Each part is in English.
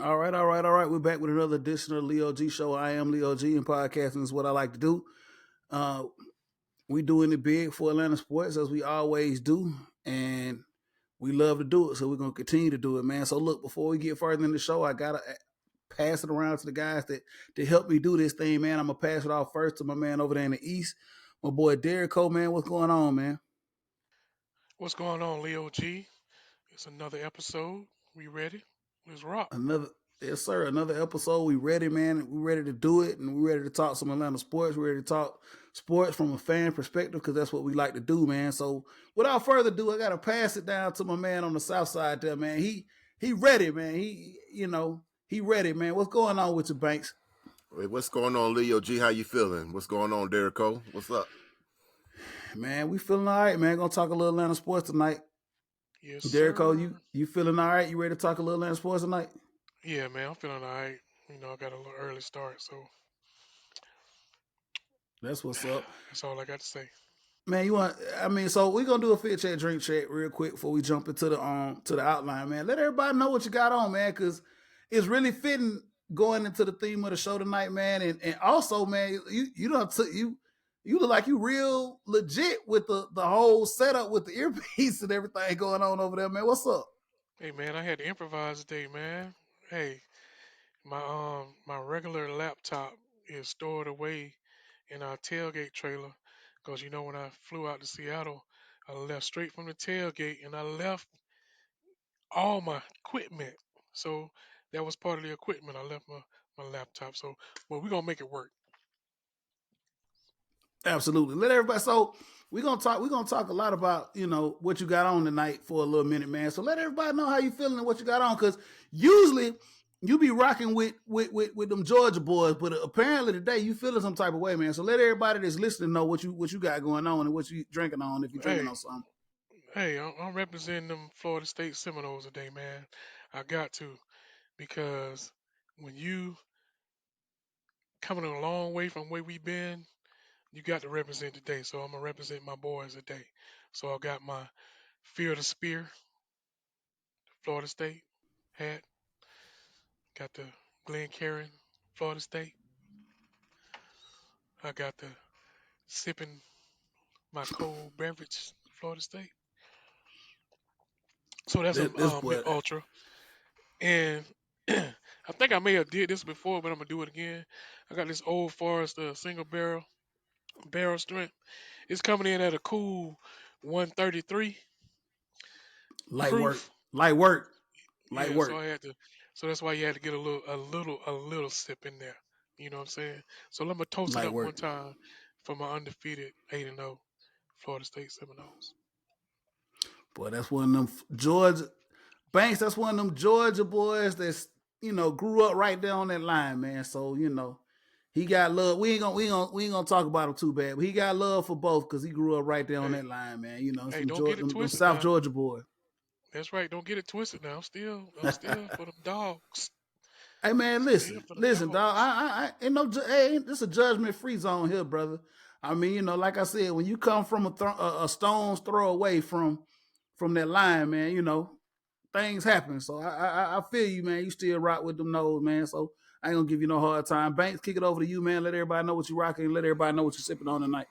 All right. We're back with another edition of the Leo G Show. I am Leo G, and podcasting is what I like to do. Uh, we doing it big for Atlanta sports as we always do, and we love to do it. So we're gonna continue to do it, man. So look, before we get further in the show, I gotta pass it around to the guys that help me do this thing, man. I'm gonna pass it off first to my man over there in the east, my boy Derek Cole, man. What's going on, man? What's going on, Leo G? It's another episode. We ready? Let's rock. Another Yes, sir. Another episode. We ready, man. We ready to do it, and we ready to talk some Atlanta sports. We ready to talk sports from a fan perspective because that's what we like to do, man. So, without further ado, I gotta pass it down to my man on the south side there, man. He ready, man. He ready, man. What's going on with you, Banks? Hey, what's going on, Leo G? How you feeling? What's going on, Derek Cole? What's up? Man, we feeling all right, man. Gonna talk a little Atlanta sports tonight. Yes, Derek Cole, sir. you feeling all right? You ready to talk a little Atlanta sports tonight? Yeah, man, I'm feeling all right. I got a little early start, so That's what's up. that's all I got to say. Man, so we're gonna do a fit check, drink check real quick before we jump into the outline, man. Let everybody know what you got on, man, because it's really fitting going into the theme of the show tonight, man. And also, man, you look like you real legit with the whole setup with the earpiece and everything going on over there, man. What's up? Hey, man, I had to improvise today, man. Hey, my regular laptop is stored away in our tailgate trailer, cause when I flew out to Seattle, I left straight from the tailgate and I left all my equipment. So that was part of the equipment. I left my laptop. So, well, we're gonna make it work. Absolutely. Let everybody. So we're gonna talk. We're gonna talk a lot about what you got on tonight for a little minute, man. So let everybody know how you feeling and what you got on, because usually you be rocking with them Georgia boys, but apparently today you feeling some type of way, man. So let everybody that's listening know what you got going on and what you drinking on if you're drinking Hey, on something. hey, I'm representing them Florida State Seminoles today, man. I got to because when you coming a long way from where we've been, you got to represent today. So I'm gonna represent my boys today. So I got my Fear the Spear, Florida State hat. Got the Glen Karen, Florida State. I got the sipping my cold beverage, Florida State. So that's a This Mid boy, Ultra, and I think I may have did this before, but I'm gonna do it again. I got this Old Forester single barrel strength. It's coming in at a cool 133 light work, proof. light work, light Yeah, so work, I had to. So that's why you had to get a little sip in there. You know what I'm saying? So let me toast it light up one work. time for my undefeated 8-0 Florida State Seminoles. Boy, that's one of them Georgia Banks. That's one of them Georgia boys that's grew up right there on that line, man. So he got love. We ain't gonna talk about him too bad, but he got love for both because he grew up right there on Hey, that line, man. hey, Some don't get Georgia, it them twisted South now. Georgia boys. That's right. Don't get it twisted now. I'm still for them dogs. Hey man, Still for them listen, dog. dogs. I ain't no. Hey, this a judgment free zone here, brother. I mean, like I said, when you come from a stone's throw away from that line, man, things happen. So I feel you, man. You still rock with them nose, man. So I ain't gonna give you no hard time. Banks, kick it over to you, man. Let everybody know what you rocking and let everybody know what you're sipping on tonight.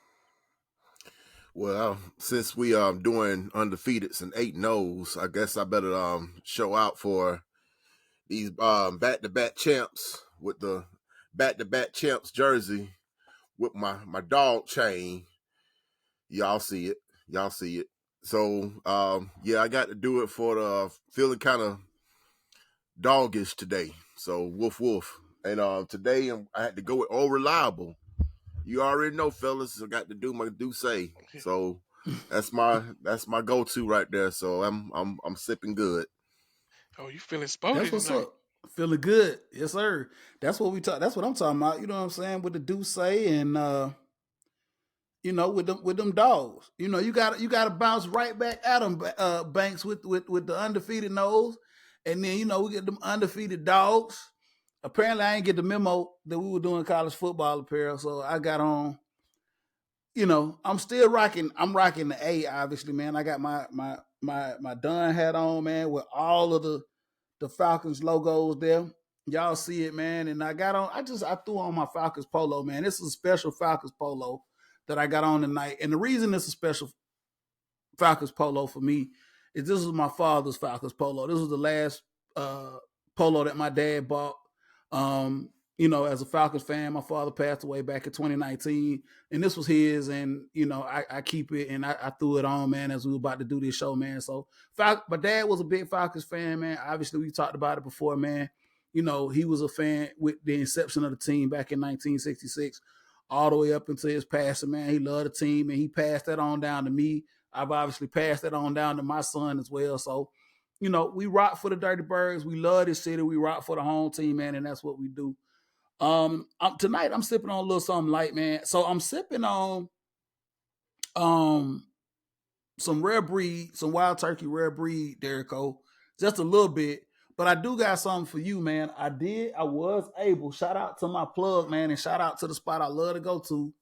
Well, since we doing undefeateds and 8-0s, I guess I better show out for these back-to-back champs with the back-to-back champs jersey with my dog chain. Y'all see it. Y'all see it. So yeah, I got to do it for the feeling kind of doggish today. So woof woof. And today I had to go with all reliable. You already know, fellas. I got to do my do say. So that's my go to right there. So I'm sipping good. Oh, you feeling sporty That's what's tonight? up. Feeling good, yes sir. That's what we talk. That's what I'm talking about. You know what I'm saying with the do say and with them dogs. You got to bounce right back at them, Banks, with the undefeated nose, and then we get them undefeated dogs. Apparently, I ain't get the memo that we were doing college football apparel, so I got on. I'm still rocking. I'm rocking the A, obviously, man. I got my Dunn hat on, man, with all of the Falcons logos there. Y'all see it, man. And I threw on my Falcons polo, man. This is a special Falcons polo that I got on tonight. And the reason it's a special Falcons polo for me is this was my father's Falcons polo. This was the last polo that my dad bought. As a Falcons fan, my father passed away back in 2019, and this was his. And I keep it, and I threw it on, man, as we were about to do this show, man. So, my dad was a big Falcons fan, man. Obviously, we talked about it before, man. He was a fan with the inception of the team back in 1966, all the way up until his passing, man. He loved the team, and he passed that on down to me. I've obviously passed that on down to my son as well. So, we rock for the Dirty Birds. We love this city. We rock for the home team, man, and that's what we do. Tonight I'm sipping on a little something light, man. So I'm sipping on some rare breed, some wild turkey rare breed, Derico. Just a little bit. But I do got something for you, man. I was able, shout out to my plug, man, and shout out to the spot I love to go to.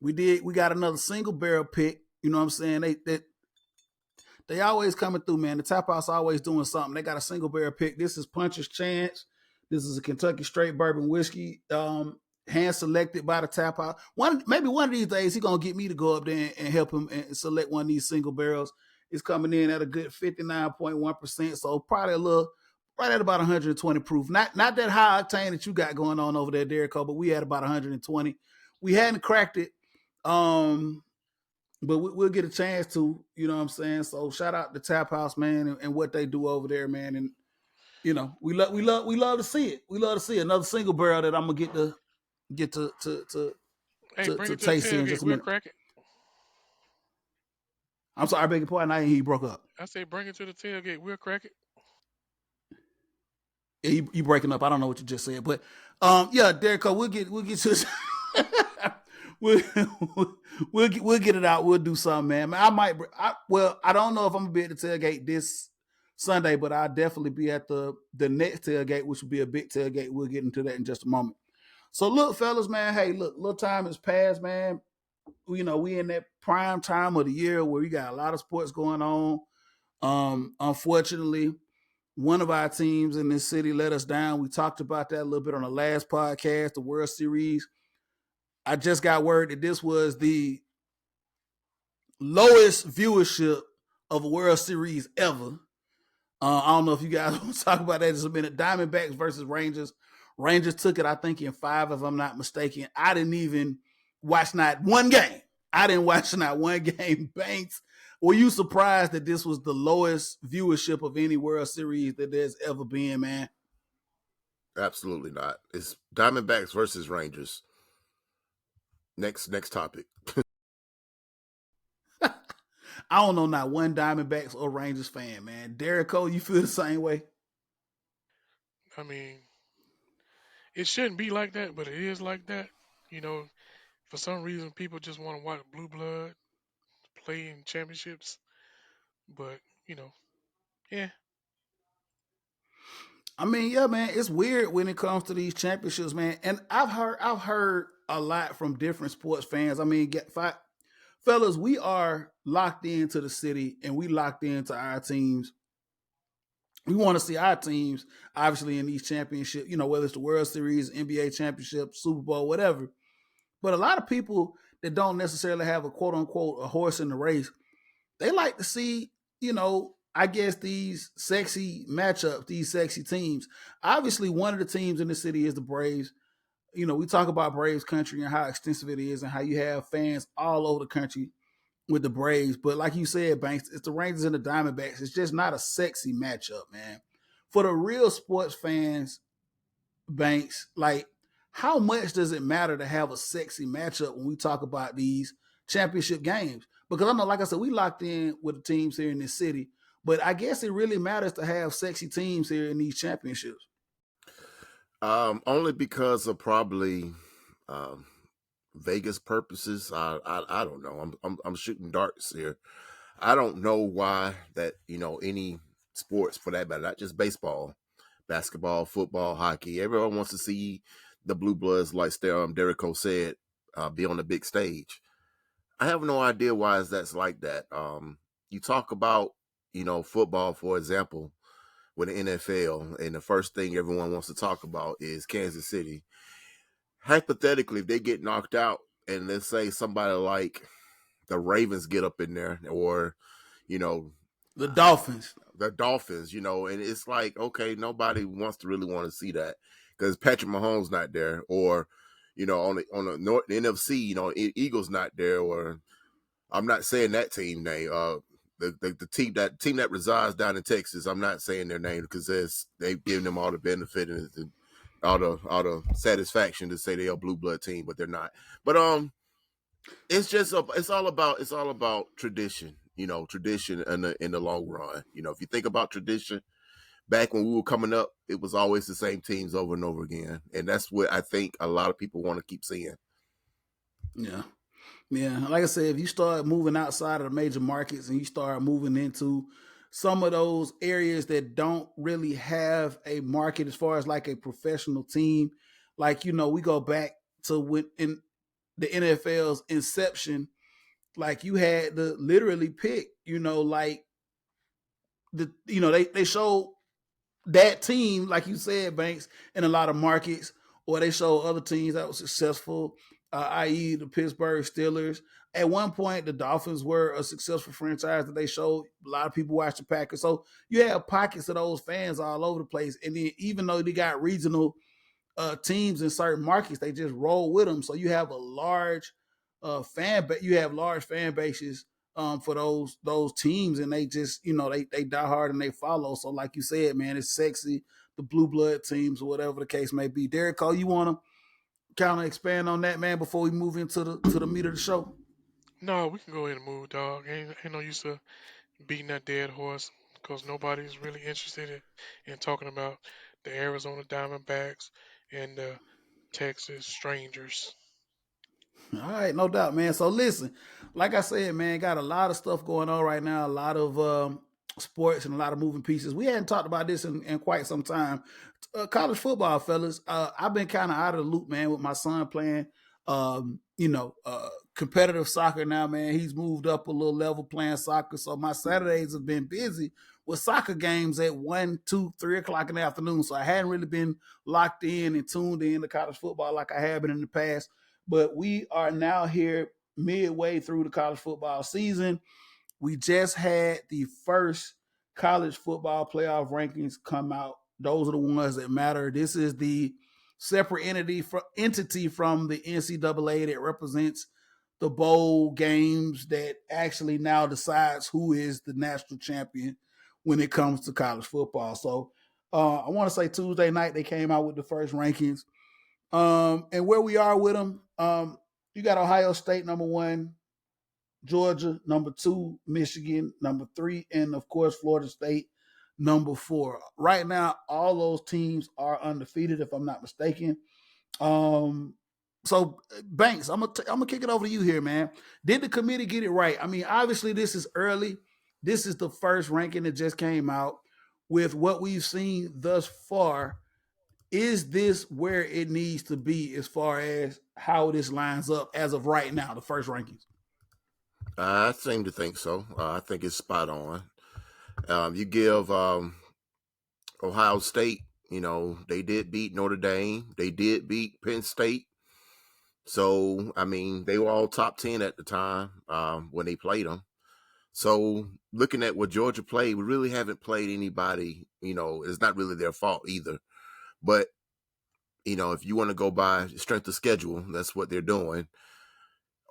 We got another single barrel pick. You know what I'm saying? They always coming through, man. The Tap House always doing something. They got a single barrel pick. This is Puncher's Chance. This is a Kentucky straight bourbon whiskey, hand selected by the Tap House. Maybe one of these days he's gonna get me to go up there and help him and select one of these single barrels. It's coming in at a good 59.1%, so probably a little right at about 120 proof. Not that high octane that you got going on over there, Derico, but we had about 120. We hadn't cracked it. But we'll get a chance to, you know what I'm saying? So shout out to Tap House, man, and what they do over there, man. And we love to see it. We love to see another single barrel that I'm gonna get Hey, bring to it to the taste here in tailgate. just a We'll minute. crack it. I'm sorry, I beg your pardon. I didn't hear you broke up. I say bring it to the tailgate. We'll crack it. Yeah, you breaking up. I don't know what you just said, but yeah, Derico, we'll get to we'll get it out. We'll do something, man. I don't know if I'm gonna be at the tailgate this Sunday, but I'll definitely be at the next tailgate, which will be a big tailgate. We'll get into that in just a moment. So look, fellas, man. Hey, look, little time has passed, man. We in that prime time of the year where we got a lot of sports going on. Unfortunately, one of our teams in this city let us down. We talked about that a little bit on the last podcast, the World Series. I just got word that this was the lowest viewership of a World Series ever. I don't know if you guys want to talk about that in a minute. Diamondbacks versus Rangers. Rangers took it, I think, in 5, if I'm not mistaken. I didn't even watch not one game. I didn't watch not one game. Banks, were you surprised that this was the lowest viewership of any World Series that there's ever been, man? Absolutely not. It's Diamondbacks versus Rangers. Next topic. I don't know not one Diamondbacks or Rangers fan, man. Derek Cole, you feel the same way? I mean, it shouldn't be like that, but it is like that. You know, for some reason, people just want to watch blue blood play in championships. But yeah. I mean, yeah, man, it's weird when it comes to these championships, man. And I've heard a lot from different sports fans. I mean, fellas, we are locked into the city and we locked into our teams. We want to see our teams, obviously, in these championships, whether it's the World Series, NBA championship, Super Bowl, whatever. But a lot of people that don't necessarily have a quote unquote a horse in the race, they like to see, I guess these sexy matchups, these sexy teams. Obviously, one of the teams in the city is the Braves. We talk about Braves country and how extensive it is and how you have fans all over the country with the Braves. But like you said, Banks, it's the Rangers and the Diamondbacks. It's just not a sexy matchup, man. For the real sports fans, Banks, like, how much does it matter to have a sexy matchup when we talk about these championship games? Because I know, like I said, we locked in with the teams here in this city, but I guess it really matters to have sexy teams here in these championships. Only because of probably Vegas purposes. I don't know. I'm shooting darts here. I don't know why that any sports for that matter, not just baseball, basketball, football, hockey. Everyone wants to see the Blue Bloods, like Derico said, be on the big stage. I have no idea why that's like that. You talk about football, for example. with the NFL, and the first thing everyone wants to talk about is Kansas City. Hypothetically, if they get knocked out, and let's say somebody like the Ravens get up in there, or you know, The Dolphins. the Dolphins, and it's like, okay, nobody wants to really want to see that because Patrick Mahomes not there, or on the NFC, Eagles not there, or I'm not saying that team name. The team that resides down in Texas. I'm not saying their name because they've given them all the benefit and all the satisfaction to say they're a blue blood team, but they're not. But it's all about tradition. Tradition in the long run. If you think about tradition, back when we were coming up, it was always the same teams over and over again, and that's what I think a lot of people want to keep seeing. Yeah. Yeah, like I said, if you start moving outside of the major markets and you start moving into some of those areas that don't really have a market as far as like a professional team, like we go back to when in the NFL's inception, like you had to literally pick, like they showed that team, like you said, Banks, in a lot of markets, or they show other teams that were successful, i.e., the Pittsburgh Steelers. At one point, the Dolphins were a successful franchise that they showed. A lot of people watched the Packers. So you have pockets of those fans all over the place. And then even though they got regional teams in certain markets, they just roll with them. So you have a large you have large fan bases for those teams, and they just they die hard and they follow. So like you said, man, it's sexy, the blue blood teams or whatever the case may be. Derek Cole, you want to kind of expand on that, man, before we move into the meat of the show? No, we can go ahead and move, dog. Ain't no use to beating that dead horse because nobody's really interested in talking about the Arizona Diamondbacks and the Texas Strangers. All right, no doubt, man. So listen, like I said, man, got a lot of stuff going on right now, a lot of sports and a lot of moving pieces. We hadn't talked about this in quite some time. College football, fellas. I've been kind of out of the loop, man, with my son playing competitive soccer now, man. He's moved up a little level playing soccer. So my Saturdays have been busy with soccer games at 1, 2, 3 o'clock in the afternoon. So I hadn't really been locked in and tuned in to college football like I have been in the past. But we are now here midway through the college football season. We just had the first college football playoff rankings come out. Those are the ones that matter. This is the separate entity from the NCAA that represents the bowl games that actually now decides who is the national champion when it comes to college football. So I want to say Tuesday night they came out with the first rankings. And where we are with them, you got Ohio State number one, Georgia number two, Michigan number three, and of course Florida State number four. Right now, all those teams are undefeated, if I'm not mistaken. Um, so Banks, I'm gonna kick it over to you here, man. Did the committee get it right? I mean, obviously this is early. This is the first ranking that just came out. With what we've seen thus far, is this where it needs to be as far as how this lines up as of right now, the first rankings? I seem to think so. I think it's spot on. You give Ohio State, they did beat Notre Dame. They did beat Penn State. So, I mean, they were all top 10 at the time when they played them. So, looking at what Georgia played, we really haven't played anybody, it's not really their fault either. But, if you want to go by strength of schedule, that's what they're doing.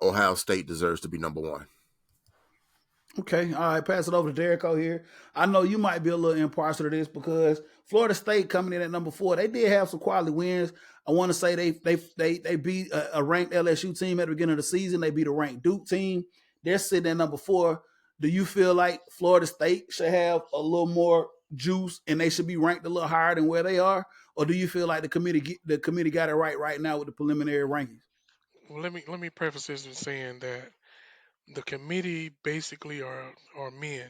Ohio State deserves to be number one. Okay, all right, pass it over to Derek here. I know you might be a little impartial to this because Florida State coming in at number four, they did have some quality wins. I want to say they beat a ranked LSU team at the beginning of the season. They beat a ranked Duke team. They're sitting at number four. Do you feel like Florida State should have a little more juice and they should be ranked a little higher than where they are, or do you feel like the committee got it right now with the preliminary rankings? Well, let me preface this with saying that the committee basically are men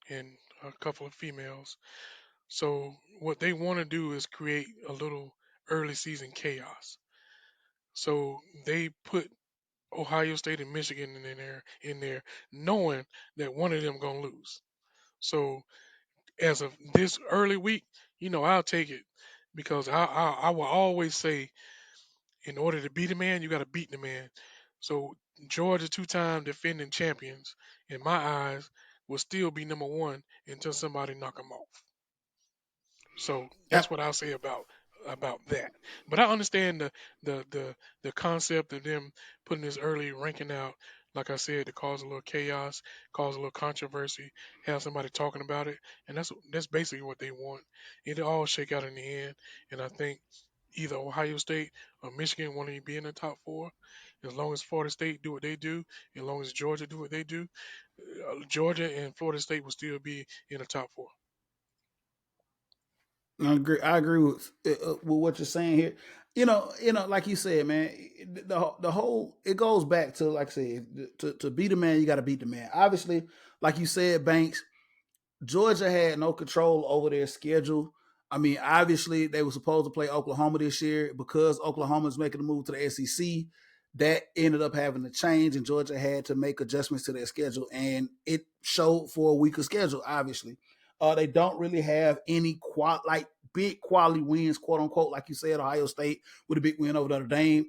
and a couple of females. So what they want to do is create a little early season chaos. So they put Ohio State and Michigan in there, knowing that one of them gonna lose. So as of this early week, I'll take it because I will always say, in order to beat a man, you got to beat the man. So Georgia, two-time defending champions, in my eyes, will still be number one until somebody knock them off. So Yeah, that's what I'll say about that. But I understand the concept of them putting this early ranking out, like I said, to cause a little chaos, cause a little controversy, have somebody talking about it, and that's basically what they want. It'll all shake out in the end, and I think either Ohio State or Michigan want to be in the top four. As long as Florida State do what they do, as long as Georgia do what they do, Georgia and Florida State will still be in the top four. I agree with what you're saying here. Like you said, man, the whole it goes back to, like I said, to beat a man, you got to beat the man. Obviously, like you said, Banks, Georgia had no control over their schedule. I mean, obviously, they were supposed to play Oklahoma this year because Oklahoma's making a move to the SEC. That ended up having to change, and Georgia had to make adjustments to their schedule, and it showed for a weaker schedule. Obviously, they don't really have any like big quality wins, quote unquote, like you said, Ohio State with a big win over Notre Dame.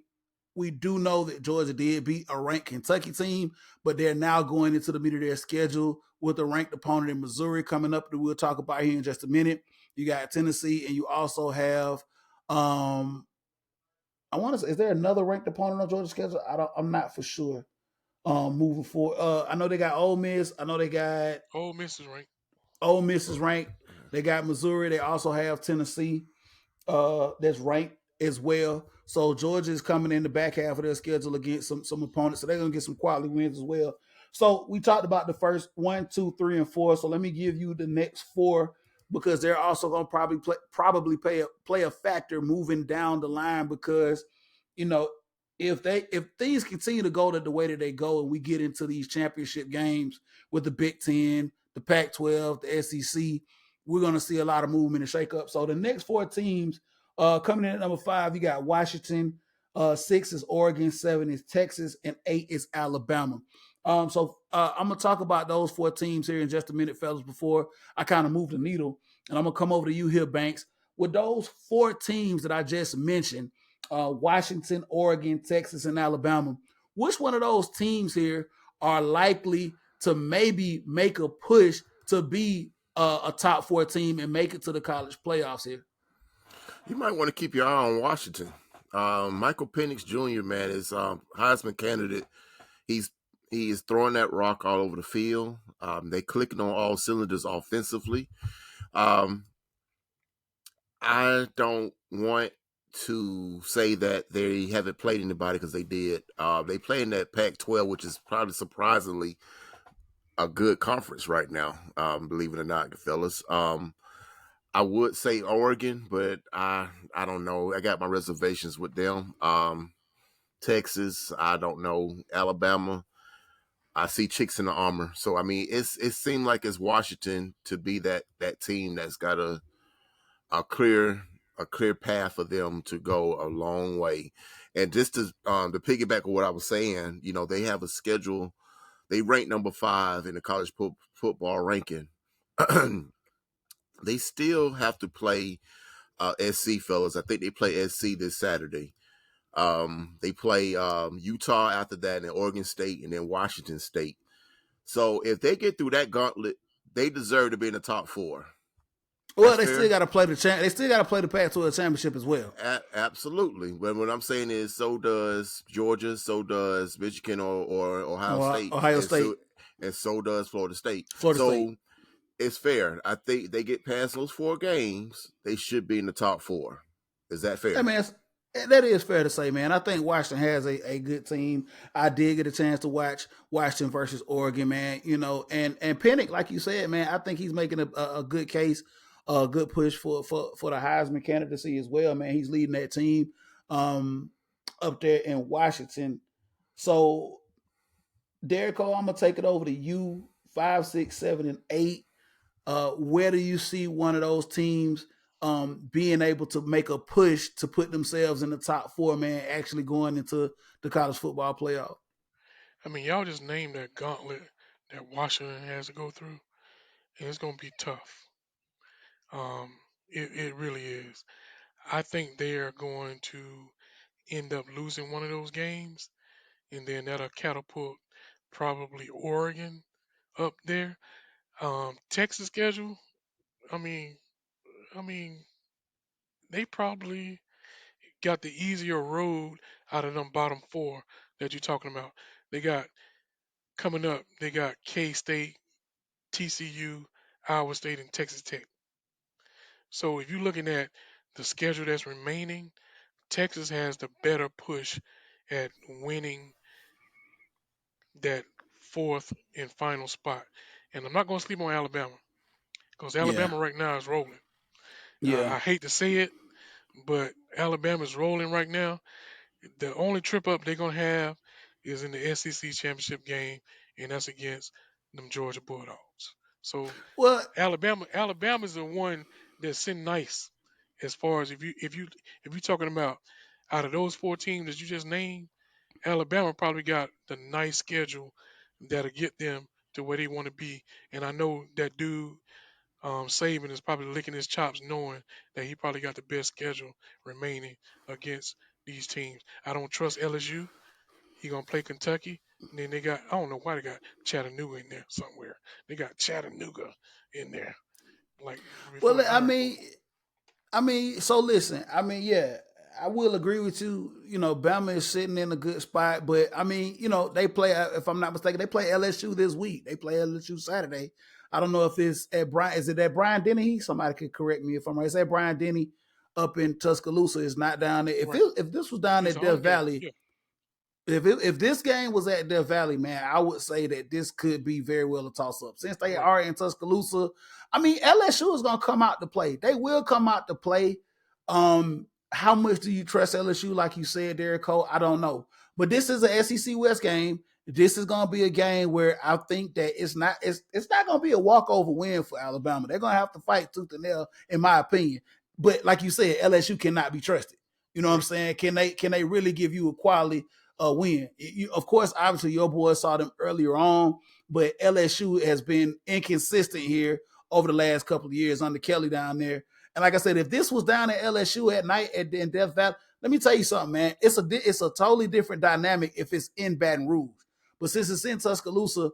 We do know that Georgia did beat a ranked Kentucky team, but they're now going into the meat of their schedule with a ranked opponent in Missouri coming up that we'll talk about here in just a minute. You got Tennessee, and you also have I want to say, is there another ranked opponent on Georgia's schedule? I'm not for sure. Moving forward, I know they got Ole Miss. I know they got Ole Miss is ranked. Ole Miss is ranked. They got Missouri. They also have Tennessee. That's ranked as well. So Georgia is coming in the back half of their schedule against some opponents, so they're gonna get some quality wins as well. So we talked about the first 1, 2, 3, and 4. So let me give you the next four because they're also gonna play a factor moving down the line because you know if things continue to go the way that they go and we get into these championship games with the Big Ten, the Pac-12, the SEC, we're going to see a lot of movement and shakeup. So the next four teams coming in at number 5, you got Washington. 6 is Oregon. 7 is Texas, and 8 is Alabama. I'm gonna talk about those four teams here in just a minute, fellas. Before I kind of move the needle, and I'm gonna come over to you here, Banks. With those four teams that I just mentioned, Washington, Oregon, Texas, and Alabama, which one of those teams here are likely to maybe make a push to be a top four team and make it to the college playoffs here? You might want to keep your eye on Washington. Michael Penix Jr., man, is Heisman candidate. He's he is throwing that rock all over the field. They clicking on all cylinders offensively. Um, I don't want to say that they haven't played anybody because they did. They play in that Pac-12, which is probably surprisingly a good conference right now. Believe it or not, fellas. I would say Oregon, but I don't know. I got my reservations with them. Texas, I don't know. Alabama, I see chicks in the armor. So I mean, it seemed like it's Washington to be that team that's got a clear path for them to go a long way. And just to piggyback on what I was saying, they have a schedule. They rank number 5 in the college football ranking. They still have to play SC, fellas. I think they play SC this Saturday. They play Utah after that, and Oregon State, and then Washington State. So if they get through that gauntlet, they deserve to be in the top 4. Well, That's they still fair. got to play They still got to play the Pac-12 championship as well. Absolutely. But what I'm saying is, so does Georgia, so does Michigan or Ohio State, Ohio and State, so does Florida State. Florida State. So it's fair. I think they get past those 4 games, they should be in the top 4. Is that I fair? mean, that is fair to say, man. I think Washington has a good team. I did get a chance to watch Washington versus Oregon, man. And Pennick, like you said, man, I think he's making a good case, a good push for the Heisman candidacy as well, man. He's leading that team up there in Washington. So, Derek Cole, I'm gonna take it over to you. 5, 6, 7, and 8. Where do you see one of those teams being able to make a push to put themselves in the top 4, man, actually going into the college football playoff? I mean, y'all just named that gauntlet that Washington has to go through, and it's gonna be tough. It really is. I think they are going to end up losing one of those games, and then that'll catapult probably Oregon up there. Texas schedule. I mean, I mean, they probably got the easier road out of them bottom four that you're talking about. They got coming up. They got K State, TCU, Iowa State, and Texas Tech. So if you're looking at the schedule that's remaining, Texas has the better push at winning that fourth and final spot. And I'm not going to sleep on Alabama because Yeah, Alabama right now is rolling. yeah. I hate to say it, but Alabama's rolling right now. The only trip up they're going to have is in the SEC championship game, and that's against them Georgia Bulldogs. So Well, Alabama's the one that's sitting nice as far as if you're talking about out of those four teams that you just named, Alabama probably got the nice schedule that'll get them to where they want to be. And I know that dude Saban is probably licking his chops knowing that he probably got the best schedule remaining against these teams. I don't trust LSU. He gonna play Kentucky. And then they got I don't know why they got Chattanooga in there somewhere. They got Chattanooga in there like before well, the Iron Bowl. so listen, yeah, I will agree with you. You know, Bama is sitting in a good spot, but I mean, you know, they play. If I'm not mistaken, they play LSU this week. They play LSU Saturday. I don't know if it's at Brian. Is it at Brian Denny? Somebody could correct me if I'm right. It's at Brian Denny up in Tuscaloosa. It's not down there. Right. If this was down It's at a Death home game. Valley, Yeah. if this game was at Death Valley, man, I would say that this could be very well a toss up. Since they Right. are in Tuscaloosa, I mean LSU is gonna come out to play. They will come out to play. How much do you trust LSU? Like you said, Derek Cole, I don't know. But this is a SEC West game. This is gonna be a game where I think that it's not gonna be a walkover win for Alabama. They're gonna have to fight tooth and nail, in my opinion. But like you said, LSU cannot be trusted. You know what I'm Right. saying? Can they really give you a quality win? Of course, obviously your boys saw them earlier on, but LSU has been inconsistent here over the last couple of years under Kelly down there. And like I said, if this was down at LSU at night in Death Valley, let me tell you something, man. It's a totally different dynamic if it's in Baton Rouge. But since it's in Tuscaloosa,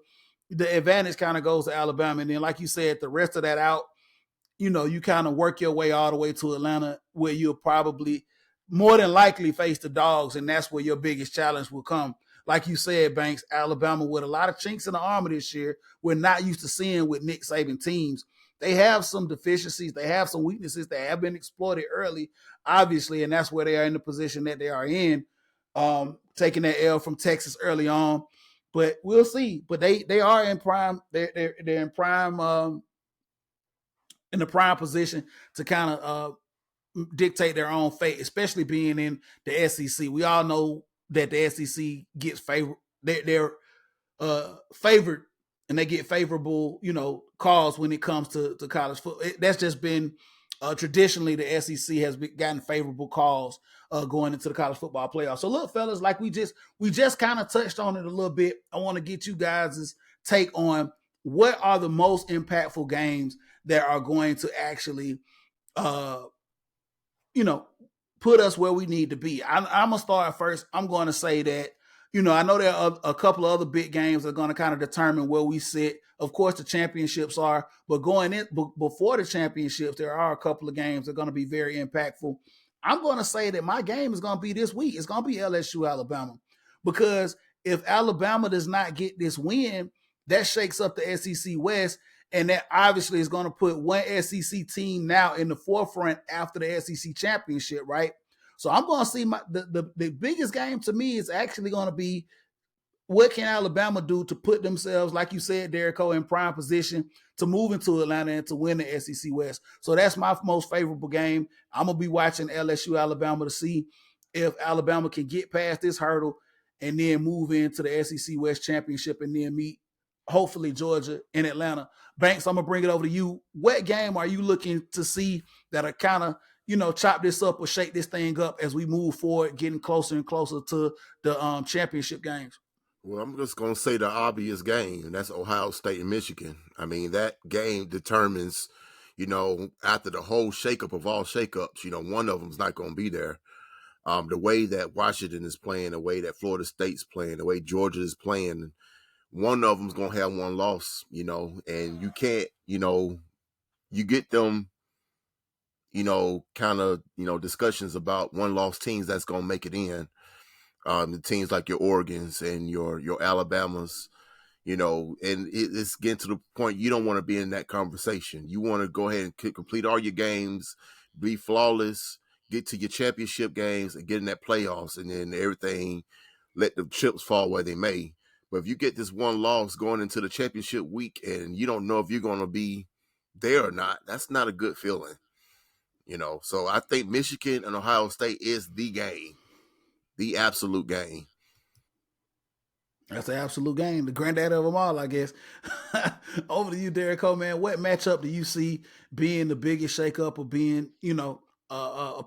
the advantage kind of goes to Alabama. And then, like you said, the rest of that out, you know, you kind of work your way all the way to Atlanta, where you'll probably more than likely face the dogs, and that's where your biggest challenge will come. Like you said, Banks, Alabama with a lot of chinks in the armor this year, we're not used to seeing with Nick Saban teams. They have some deficiencies, they have some weaknesses that have been exploited early, obviously, and that's where they are in the position that they are in, taking that L from Texas early on. But we'll see. But they are in prime. They're in prime in the prime position to kind of dictate their own fate, especially being in the SEC. We all know that the SEC gets favor. They're favored, and they get favorable, you know, calls when it comes to college football. That's just been traditionally the SEC has gotten favorable calls going into the college football playoffs. So look, fellas, like we just kind of touched on it a little bit. I want to get you guys' take on what are the most impactful games that are going to actually uh, you know, put us where we need to be. I'm gonna start first. I'm going to say that, you know, I know there are a couple of other big games that are going to kind of determine where we sit. Of course, the championships are, but going in before the championships, there are a couple of games that are going to be very impactful. I'm going to say that my game is going to be this week. It's going to be LSU Alabama, because if Alabama does not get this win, that shakes up the SEC West, and that obviously is going to put one SEC team now in the forefront after the SEC championship, right? So I'm going to see the biggest game to me is actually going to be what can Alabama do to put themselves, like you said, Derek Cole, in prime position to move into Atlanta and to win the SEC West. So that's my most favorable game. I'm going to be watching LSU Alabama to see if Alabama can get past this hurdle and then move into the SEC West championship and then meet hopefully Georgia and Atlanta. Banks, I'm going to bring it over to you. What game are you looking to see that are kind of, you know, chop this up or shake this thing up as we move forward, getting closer and closer to the championship games? Well, I'm just going to say the obvious game, and that's Ohio State and Michigan. I mean, that game determines, after the whole shakeup of all shakeups, one of them's not going to be there. The way that Washington is playing, the way that Florida State's playing, the way Georgia is playing, one of them's going to have one loss, and you can't, you get them, kind of, discussions about one loss teams that's going to make it in. The teams like your Oregons and your Alabamas, and it's getting to the point you don't want to be in that conversation. You want to go ahead and complete all your games, be flawless, get to your championship games, and get in that playoffs, and then everything, let the chips fall where they may. But if you get this one loss going into the championship week and you don't know if you're going to be there or not, that's not a good feeling. So I think Michigan and Ohio State is the game, the absolute game. That's the absolute game, the granddad of them all, I guess. Over to you, Derek Cole, man. What matchup do you see being the biggest shakeup or being,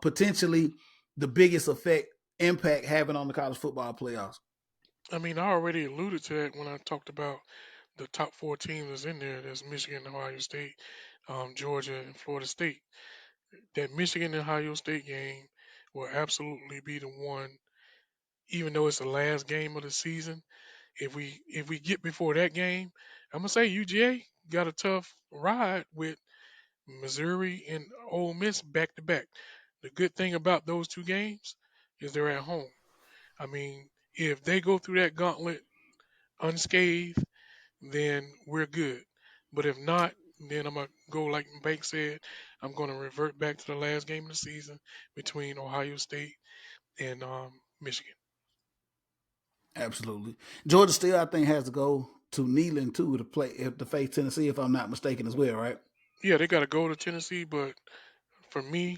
potentially the biggest impact having on the college football playoffs? I mean, I already alluded to that when I talked about the top four teams that's in there. That's Michigan, Ohio State, Georgia, and Florida State. That Michigan and Ohio State game will absolutely be the one, even though it's the last game of the season. If we get before that game, I'm gonna say UGA got a tough ride with Missouri and Ole Miss back to back. The good thing about those two games is they're at home. I mean, if they go through that gauntlet unscathed, then we're good. But if not, then I'm gonna go like Bank said. I'm gonna revert back to the last game of the season between Ohio State and Michigan. Absolutely. Georgia still, I think, has to go to Neyland too to face Tennessee, if I'm not mistaken, as well, right? Yeah, they got to go to Tennessee, but for me,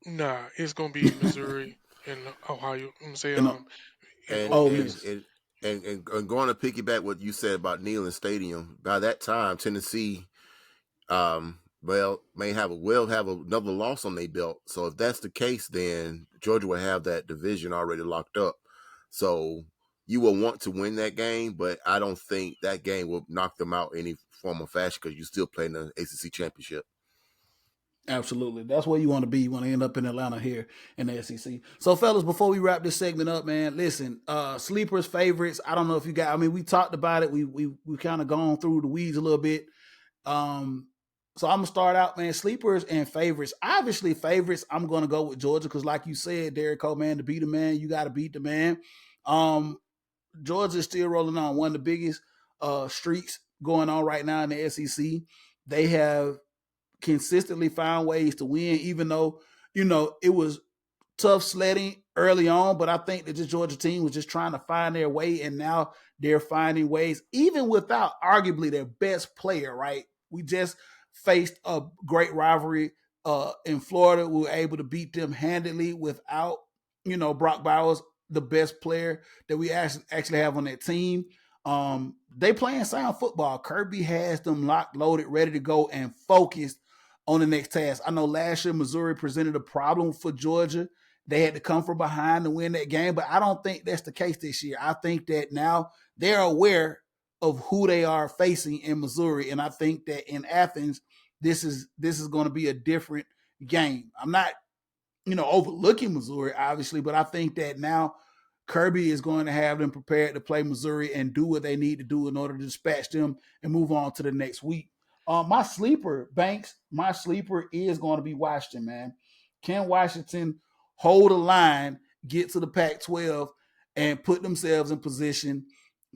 nah, it's gonna be Missouri and Ohio. I'm gonna say and and And Ole Ole and Miss. Miss. and and going to piggyback what you said about Neyland Stadium. By that time, Tennessee, will have another loss on their belt. So if that's the case, then Georgia will have that division already locked up. So you will want to win that game, but I don't think that game will knock them out any form of fashion because you're still playing the ACC championship. Absolutely. That's where you want to be. You want to end up in Atlanta here in the SEC. So, fellas, before we wrap this segment up, man, listen, sleepers, favorites. I don't know if you got, I mean, we talked about it. We kind of gone through the weeds a little bit. So I'm gonna start out, man. Sleepers and favorites. Obviously, favorites. I'm gonna go with Georgia because, like you said, Derek Cole, man, to beat a man, you got to beat the man. Um, Georgia is still rolling on one of the biggest streaks going on right now in the SEC. They have consistently found ways to win, even though it was tough sledding early on, but I think that this Georgia team was just trying to find their way, and now they're finding ways, even without arguably their best player, right? We just faced a great rivalry in Florida. We were able to beat them handily without, Brock Bowers, the best player that we actually have on that team. They playing sound football. Kirby has them locked, loaded, ready to go, and focused on the next task. I know last year Missouri presented a problem for Georgia. They had to come from behind to win that game, but I don't think that's the case this year. I think that now they're aware of who they are facing in Missouri, and I think that in Athens, this is going to be a different game. I'm not, overlooking Missouri, obviously, but I think that now Kirby is going to have them prepared to play Missouri and do what they need to do in order to dispatch them and move on to the next week. My sleeper, Banks, my sleeper is going to be Washington, man. Can Washington hold a line, get to the Pac 12, and put themselves in position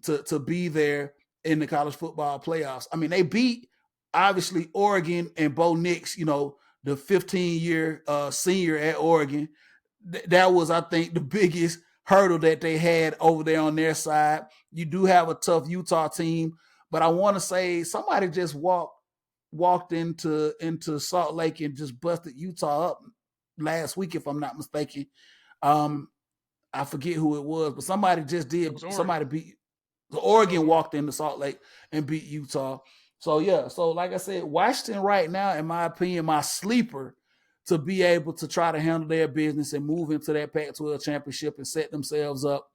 to be there in the college football playoffs? I mean, they beat, obviously, Oregon and Bo Nix, the 15-year senior at Oregon. That was, I think, the biggest hurdle that they had over there on their side. You do have a tough Utah team, but I want to say somebody just walked into Salt Lake and just busted Utah up last week, if I'm not mistaken. Um, I forget who it was, but somebody just It did. was Oregon. Somebody beat That was Oregon, Oregon. walked into Salt Lake and beat Utah. So yeah, so like I said, Washington right now, in my opinion, my sleeper to be able to try to handle their business and move into that Pac-12 championship and set themselves up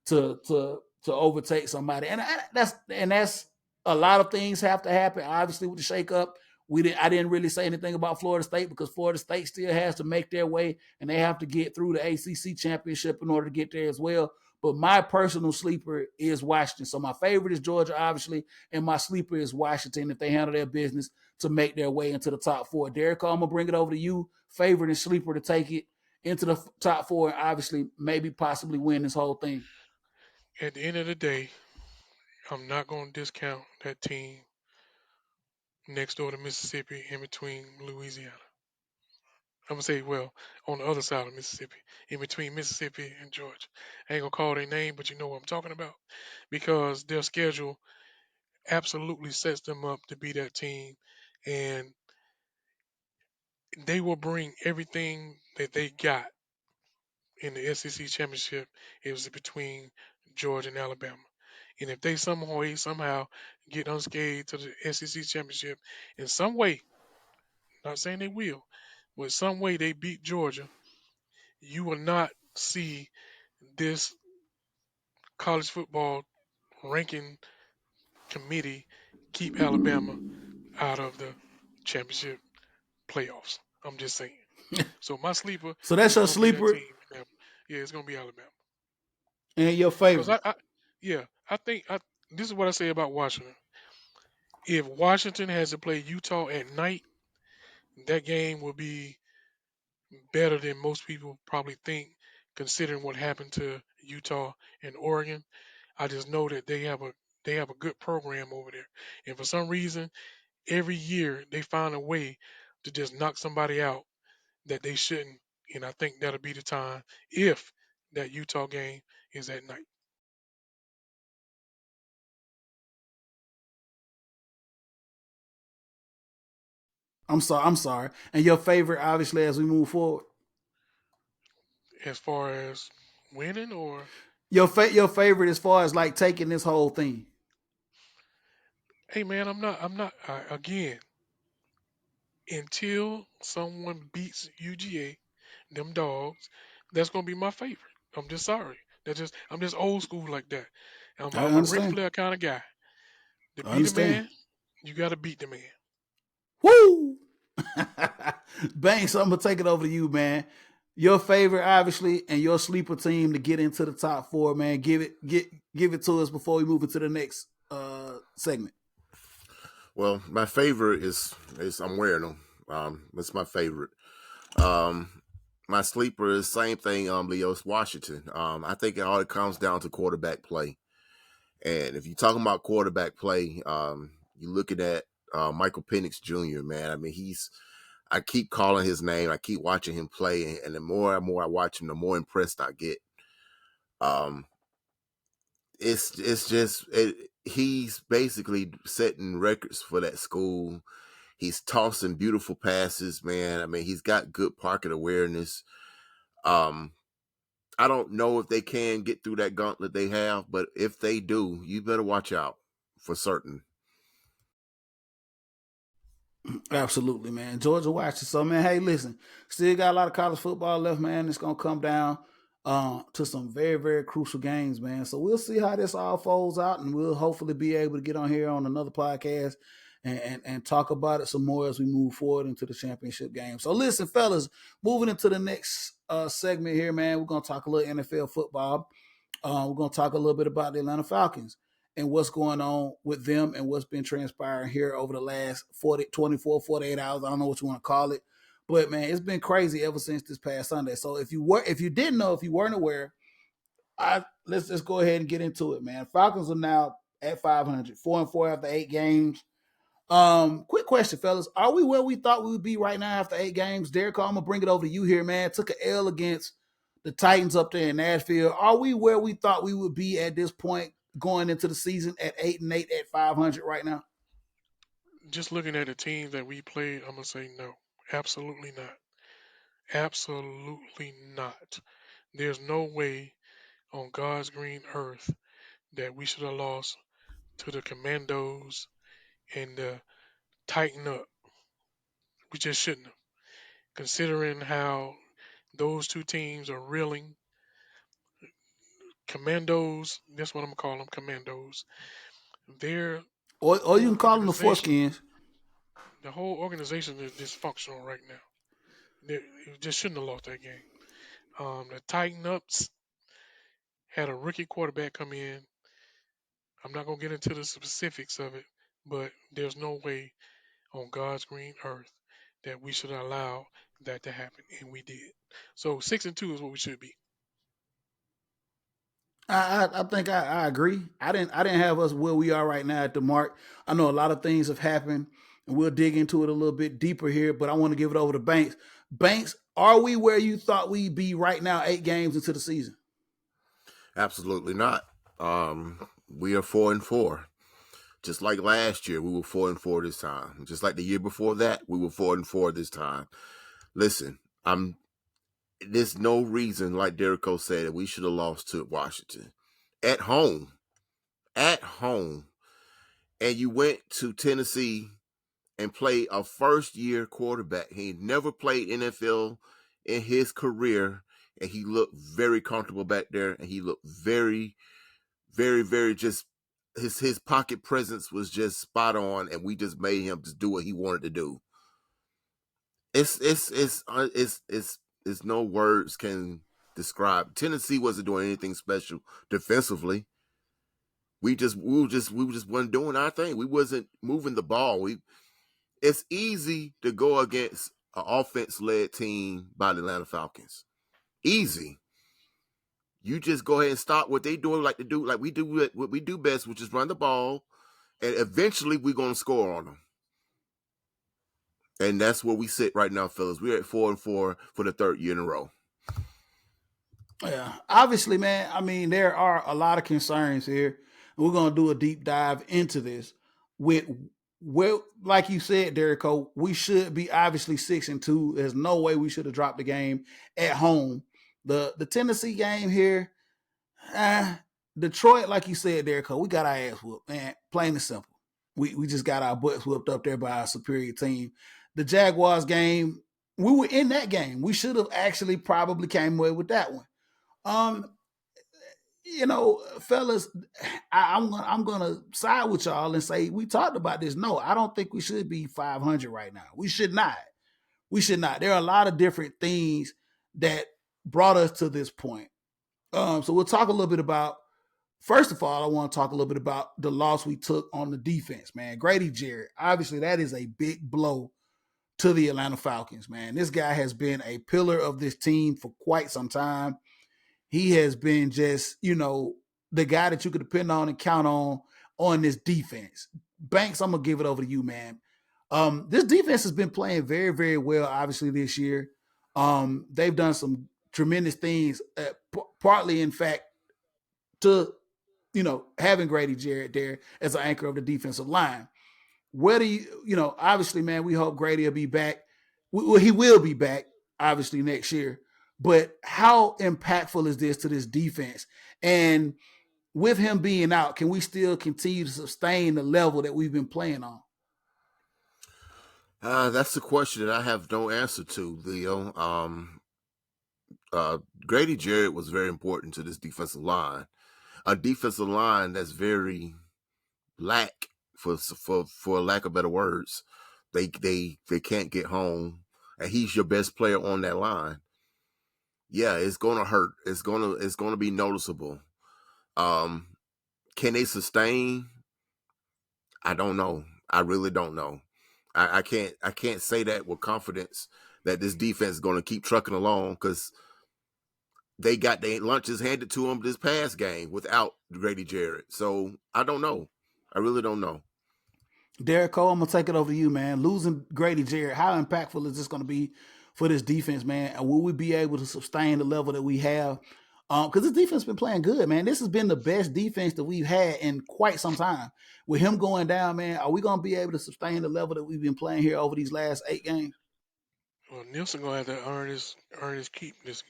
to overtake somebody. And that's a lot of things have to happen. Obviously, with the shakeup, I didn't really say anything about Florida State because Florida State still has to make their way and they have to get through the ACC championship in order to get there as well. But my personal sleeper is Washington. So my favorite is Georgia, obviously, and my sleeper is Washington if they handle their business to make their way into the top four. Derek, I'm gonna bring it over to you. Favorite and sleeper to take it into the top four and obviously maybe possibly win this whole thing. At the end of the day, I'm not going to discount that team next door to Mississippi in between Louisiana. I'm gonna say, well, on the other side of Mississippi, in between Mississippi and Georgia. I ain't gonna call their name, but you know what I'm talking about, because their schedule absolutely sets them up to be that team, and they will bring everything that they got in the SEC championship. It was between Georgia and Alabama, and if they somehow get unscathed to the SEC championship in some way, not saying they will, but some way they beat Georgia, you will not see this college football ranking committee keep Alabama out of the championship playoffs. I'm just saying. So my sleeper So that's is your going to be that sleeper team. Yeah, it's going to be Alabama. and your Because favorite. yeah, I think this is what I say about Washington. If Washington has to play Utah at night, that game will be better than most people probably think, considering what happened to Utah and Oregon. I just know that they have a good program over there, and for some reason, every year they find a way to just knock somebody out that they shouldn't. And I think that'll be the time if that Utah game is at night. I'm sorry. And your favorite, obviously, as we move forward. As far as winning, or Your favorite as far as like taking this whole thing. hey man, I'm not again until someone beats UGA, them dogs. That's gonna be my favorite. I'm just sorry. I'm just old school like that. I I'm a Ric understand. Flair kind of guy. To I beat a understand. man, you got to beat the man. Woo! Banks, I'm gonna take it over to you, man. Your favorite, obviously, and your sleeper team to get into the top four, man. Give it to us before we move into the next segment. Well, my favorite is I'm wearing them. That's my favorite. Um, my sleeper is same thing. Leo's Washington. I think it all comes down to quarterback play. And if you're talking about quarterback play, you're looking at Michael Penix Jr. Man, I mean I keep calling his name. I keep watching him play, and the more and more I watch him, the more impressed I get. Um, it's just he's basically setting records for that school. He's tossing beautiful passes, man. I mean, he's got good pocket awareness. Um, I don't know if they can get through that gauntlet they have, but if they do, you better watch out for certain. Absolutely, man. Georgia watches. So, man, hey, listen, still got a lot of college football left, man. It's gonna come down to some very, very crucial games, man. So we'll see how this all folds out, and we'll hopefully be able to get on here on another podcast and talk about it some more as we move forward into the championship game. So, listen, fellas, moving into the next segment here, man, we're gonna talk a little NFL football. We're going to talk a little bit about the Atlanta Falcons and what's going on with them and what's been transpiring here over the last 24, 48 hours. I don't know what you want to call it. But man, it's been crazy ever since this past Sunday. So if you didn't know, if you weren't aware, let's just go ahead and get into it, man. Falcons are now at 500, 4-4 after 8 games. Quick question, fellas. Are we where we thought we would be right now after 8 games? Derek, I'm gonna bring it over to you here, man. Took an L against the Titans up there in Nashville. Are we where we thought we would be at this point going into the season at 8-8 at 500 right now? Just looking at the teams that we played, I'm gonna say no, absolutely not, absolutely not. There's no way on God's green earth that we should have lost to the Commandos and tighten up. We just shouldn't have, considering how those two teams are reeling. Commandos, that's what I'm gonna call them, Commandos. They're or you can call them the foreskins. The whole organization is dysfunctional right now. They just shouldn't have lost that game. The Titan ups had a rookie quarterback come in. I'm not gonna get into the specifics of it, but there's no way on God's green earth that we should allow that to happen, and we did. So 6-2 is what we should be. I think I agree. I didn't have us where we are right now at the mark. I know a lot of things have happened, and we'll dig into it a little bit deeper here. But I want to give it over to Banks. Banks, are we where you thought we'd be right now, 8 games into the season? Absolutely not. We are 4-4. Just like last year, we were 4-4 this time. Just like the year before that, we were 4-4 this time. Listen, I'm. There's no reason, like Derico said, that we should have lost to Washington at home. At home, and you went to Tennessee and played a first-year quarterback. He never played NFL in his career, and he looked very comfortable back there, and he looked very, very, very just his pocket presence was just spot on, and we just made him just do what he wanted to do. It's no words can describe. Tennessee wasn't doing anything special defensively. We just wasn't doing our thing. We wasn't moving the ball. It's easy to go against an offense led team by the Atlanta Falcons. Easy. You just go ahead and stop what they doing, like we do what we do best, which is run the ball, and eventually we're gonna score on them. And that's where we sit right now, fellas. We're at 4-4 for the third year in a row. Yeah, obviously, man. I mean, there are a lot of concerns here. We're gonna do a deep dive into this. With well, like you said, Derico, we should be obviously 6-2. There's no way we should have dropped the game at home. The Tennessee game here, uh, Detroit, like you said, Derico, we got our ass whooped, man. Plain and simple. We just got our butts whooped up there by a superior team. The Jaguars game, we were in that game. We should have actually probably came away with that one. Um, fellas, I'm gonna side with y'all and say we talked about this. No, I don't think we should be 500 right now. We should not. We should not. There are a lot of different things that brought us to this point. So we'll talk a little bit about. First of all, I want to talk a little bit about the loss we took on the defense, man. Grady Jarrett, obviously, that is a big blow to the Atlanta Falcons, man. This guy has been a pillar of this team for quite some time. He has been just, the guy that you could depend on and count on this defense. Banks, I'm gonna give it over to you, man. This defense has been playing very, very well, obviously, this year. They've done some tremendous things, partly, in fact, to having Grady Jarrett there as an anchor of the defensive line. Where do obviously, man, we hope Grady will be back. Well, he will be back, obviously, next year. But how impactful is this to this defense? And with him being out, can we still continue to sustain the level that we've been playing on? That's the question that I have no answer to, Leo. Grady Jarrett was very important to this defensive line. A defensive line that's very lack, for lack of better words. They can't get home, and he's your best player on that line. Yeah, it's gonna hurt. It's gonna be noticeable. Um, can they sustain? I don't know. I really don't know. I can't say that with confidence that this defense is going to keep trucking along because they got their lunches handed to them this past game without Grady Jarrett. So I don't know. I really don't know. Derek Cole, I'm gonna take it over to you, man. Losing Grady Jarrett, how impactful is this gonna be for this defense, man? And will we be able to sustain the level that we have? Because this defense has been playing good, man. This has been the best defense that we've had in quite some time. With him going down, man, are we gonna be able to sustain the level that we've been playing here over these last 8 games? Well, Nielsen gonna have to earn his keep this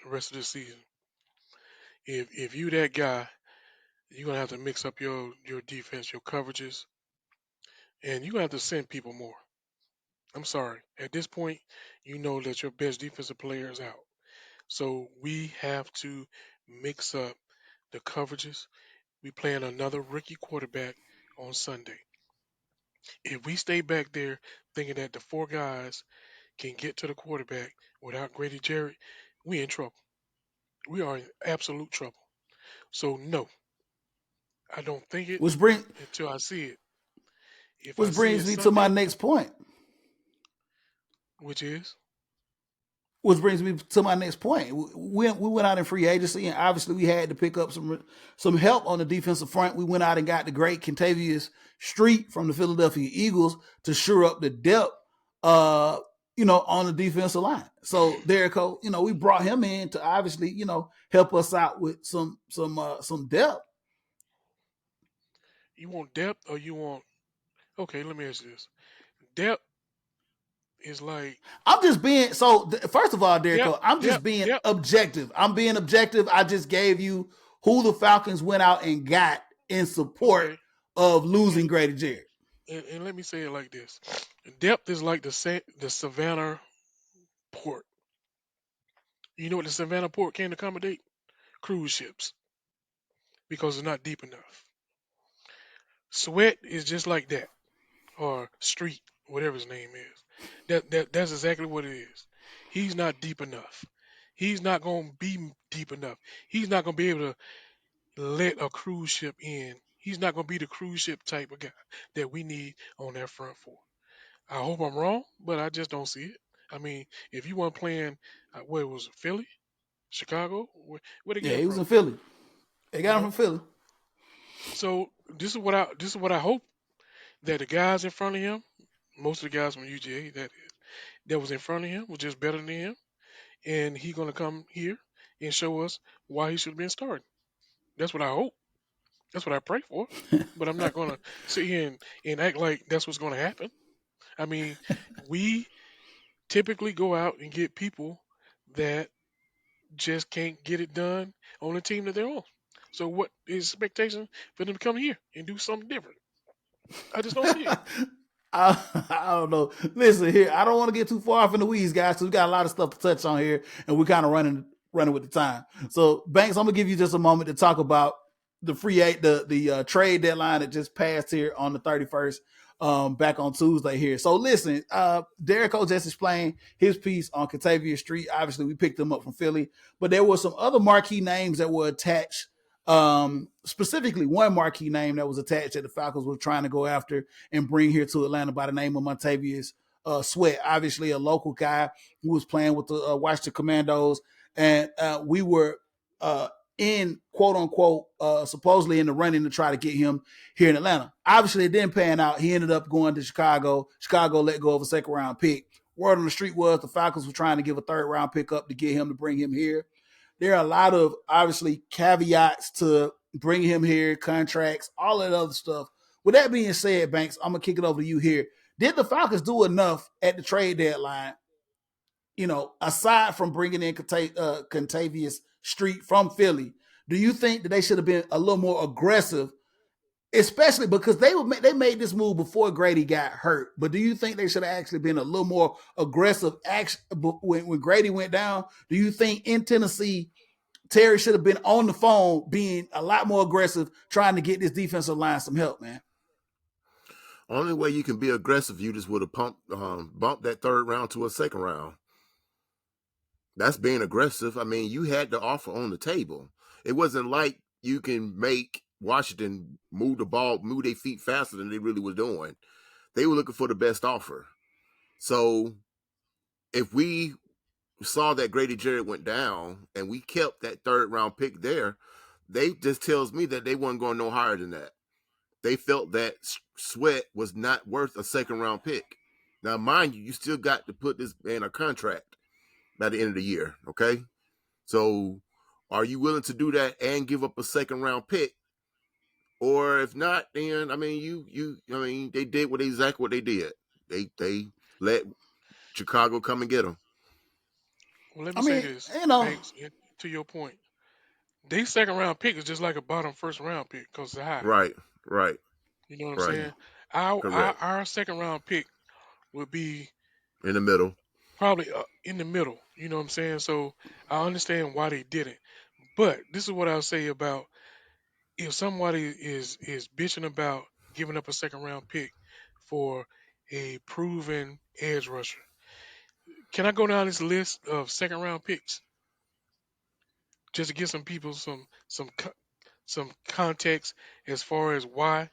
rest of this season. If you that guy, you're gonna have to mix up your defense, your coverages, and you're gonna have to send people more. I'm sorry. At this point, you know that your best defensive player is out. So we have to mix up the coverages. We playing another rookie quarterback on Sunday. If we stay back there thinking that the four guys can get to the quarterback without Grady Jarrett, we in trouble. We are in absolute trouble. So no, I don't think it Which bring until I see it. If I which see brings it me to my Sunday, next point. which is Which brings me to my next point. We went out in free agency, and obviously we had to pick up some help on the defensive front. We went out and got the great Kentavious Street from the Philadelphia Eagles to shore up the depth, uh, on the defensive line. So Derek Cole, we brought him in to obviously, help us out with some depth. you want depth or you want. Okay, let me ask you this. Depth is like I'm just being so. First of all, Derek depth, Cole, I'm just depth, being depth. objective. I'm being objective. I just gave you who the Falcons went out and got in support Okay, of losing and, Grady Jarrett. and let me say it like this: depth is like the Savannah port. You know what the Savannah port can accommodate? Cruise ships because it's not deep enough. Sweat is just like that, or Street, whatever his name is. That's exactly what it is. He's not deep enough. He's not going to be deep enough. He's not going to be able to let a cruise ship in. He's not going to be the cruise ship type of guy that we need on that front four. I hope I'm wrong, but I just don't see it. I mean, if you weren't playing, where was it, Philly, Chicago, where they get Yeah, him he was from? in Philly. They You got him from know. Philly. So this is what I hope that the guys in front of him, most of the guys from UGA that was in front of him was just better than him, and he gonna come here and show us why he should have been starting. That's what I hope. That's what I pray for. But I'm not gonna sit here and act like that's what's gonna happen. I mean, we typically go out and get people that just can't get it done on the team that they're on. So what is expectation for them to come here and do something different? I just don't see it. I don't know. Listen here, I don't want to get too far off in the weeds, guys, because we got a lot of stuff to touch on here, and we're kind of running with the time. So, Banks, I'm gonna give you just a moment to talk about the trade deadline that just passed here on the 31st, back on Tuesday here. So, listen, Derek O just explained his piece on Catavia Street. Obviously, we picked him up from Philly, but there were some other marquee names that were attached. Specifically, one marquee name that was attached that the Falcons were trying to go after and bring here to Atlanta by the name of Montavious Sweat. Obviously, a local guy who was playing with the Washington Commandos, and we were in quote unquote supposedly in the running to try to get him here in Atlanta. Obviously, it didn't pan out. He ended up going to Chicago. Chicago let go of a second round pick. Word on the street was the Falcons were trying to give a third round pick up to get him to bring him here. There are a lot of obviously caveats to bring him here, contracts, all that other stuff. With that being said, Banks, I'm gonna kick it over to you here. Did the Falcons do enough at the trade deadline? Aside from bringing in Contavious Street from Philly, do you think that they should have been a little more aggressive, especially because they made this move before Grady got hurt? But do you think they should have actually been a little more aggressive action when Grady went down? Do you think in Tennessee Terry should have been on the phone being a lot more aggressive trying to get this defensive line some help, man? Only way you can be aggressive, you just would have bumped that third round to a second round. That's being aggressive. I mean, you had the offer on the table. It wasn't like you can make Washington move the ball, move their feet faster than they really were doing. They were looking for the best offer. So if we saw that Grady Jarrett went down and we kept that third round pick there, they just tells me that they weren't going no higher than that. They felt that Sweat was not worth a second round pick. Now, mind you, you still got to put this in a contract by the end of the year. Okay. So are you willing to do that and give up a second round pick? Or if not, then I mean they did exactly what they did. They let Chicago come and get them. Well, let me I say mean, this, you know, Banks, to your point. They second round pick is just like a bottom first round pick because it's high. Right, right, You know what I'm right. saying? Our Correct. our second round pick would be In the middle. probably in the middle. You know what I'm saying? So I understand why they did it. But this is what I'll say about if somebody is bitching about giving up a second round pick for a proven edge rusher. Can I go down this list of second round picks just to give some people some context as far as why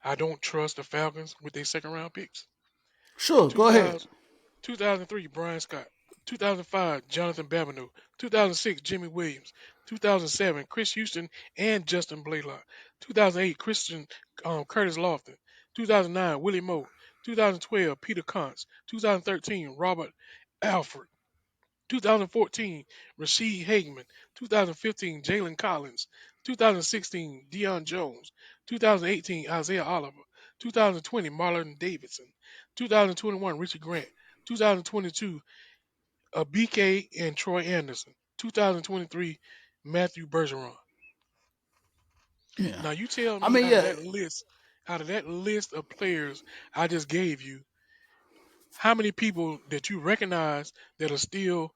I don't trust the Falcons with their second round picks? Sure, go ahead. 2000, 2003, Brian Scott. 2005, Jonathan Babineau. 2006, Jimmy Williams. 2007, Chris Houston and Justin Blaylock. 2008, Curtis Lofton. 2009, Willie Moe. 2012, Peter Kantz. 2013, Robert Alford. 2014, Rasheed Hageman. 2015, Jalen Collins. 2016, Deion Jones. 2018, Isaiah Oliver. 2020, Marlon Davidson. 2021, Richard Grant. 2022, BK and Troy Anderson. 2023, Matthew Bergeron. Yeah. Now you tell I me mean, yeah. out of that list of players I just gave you, how many people that you recognize that are still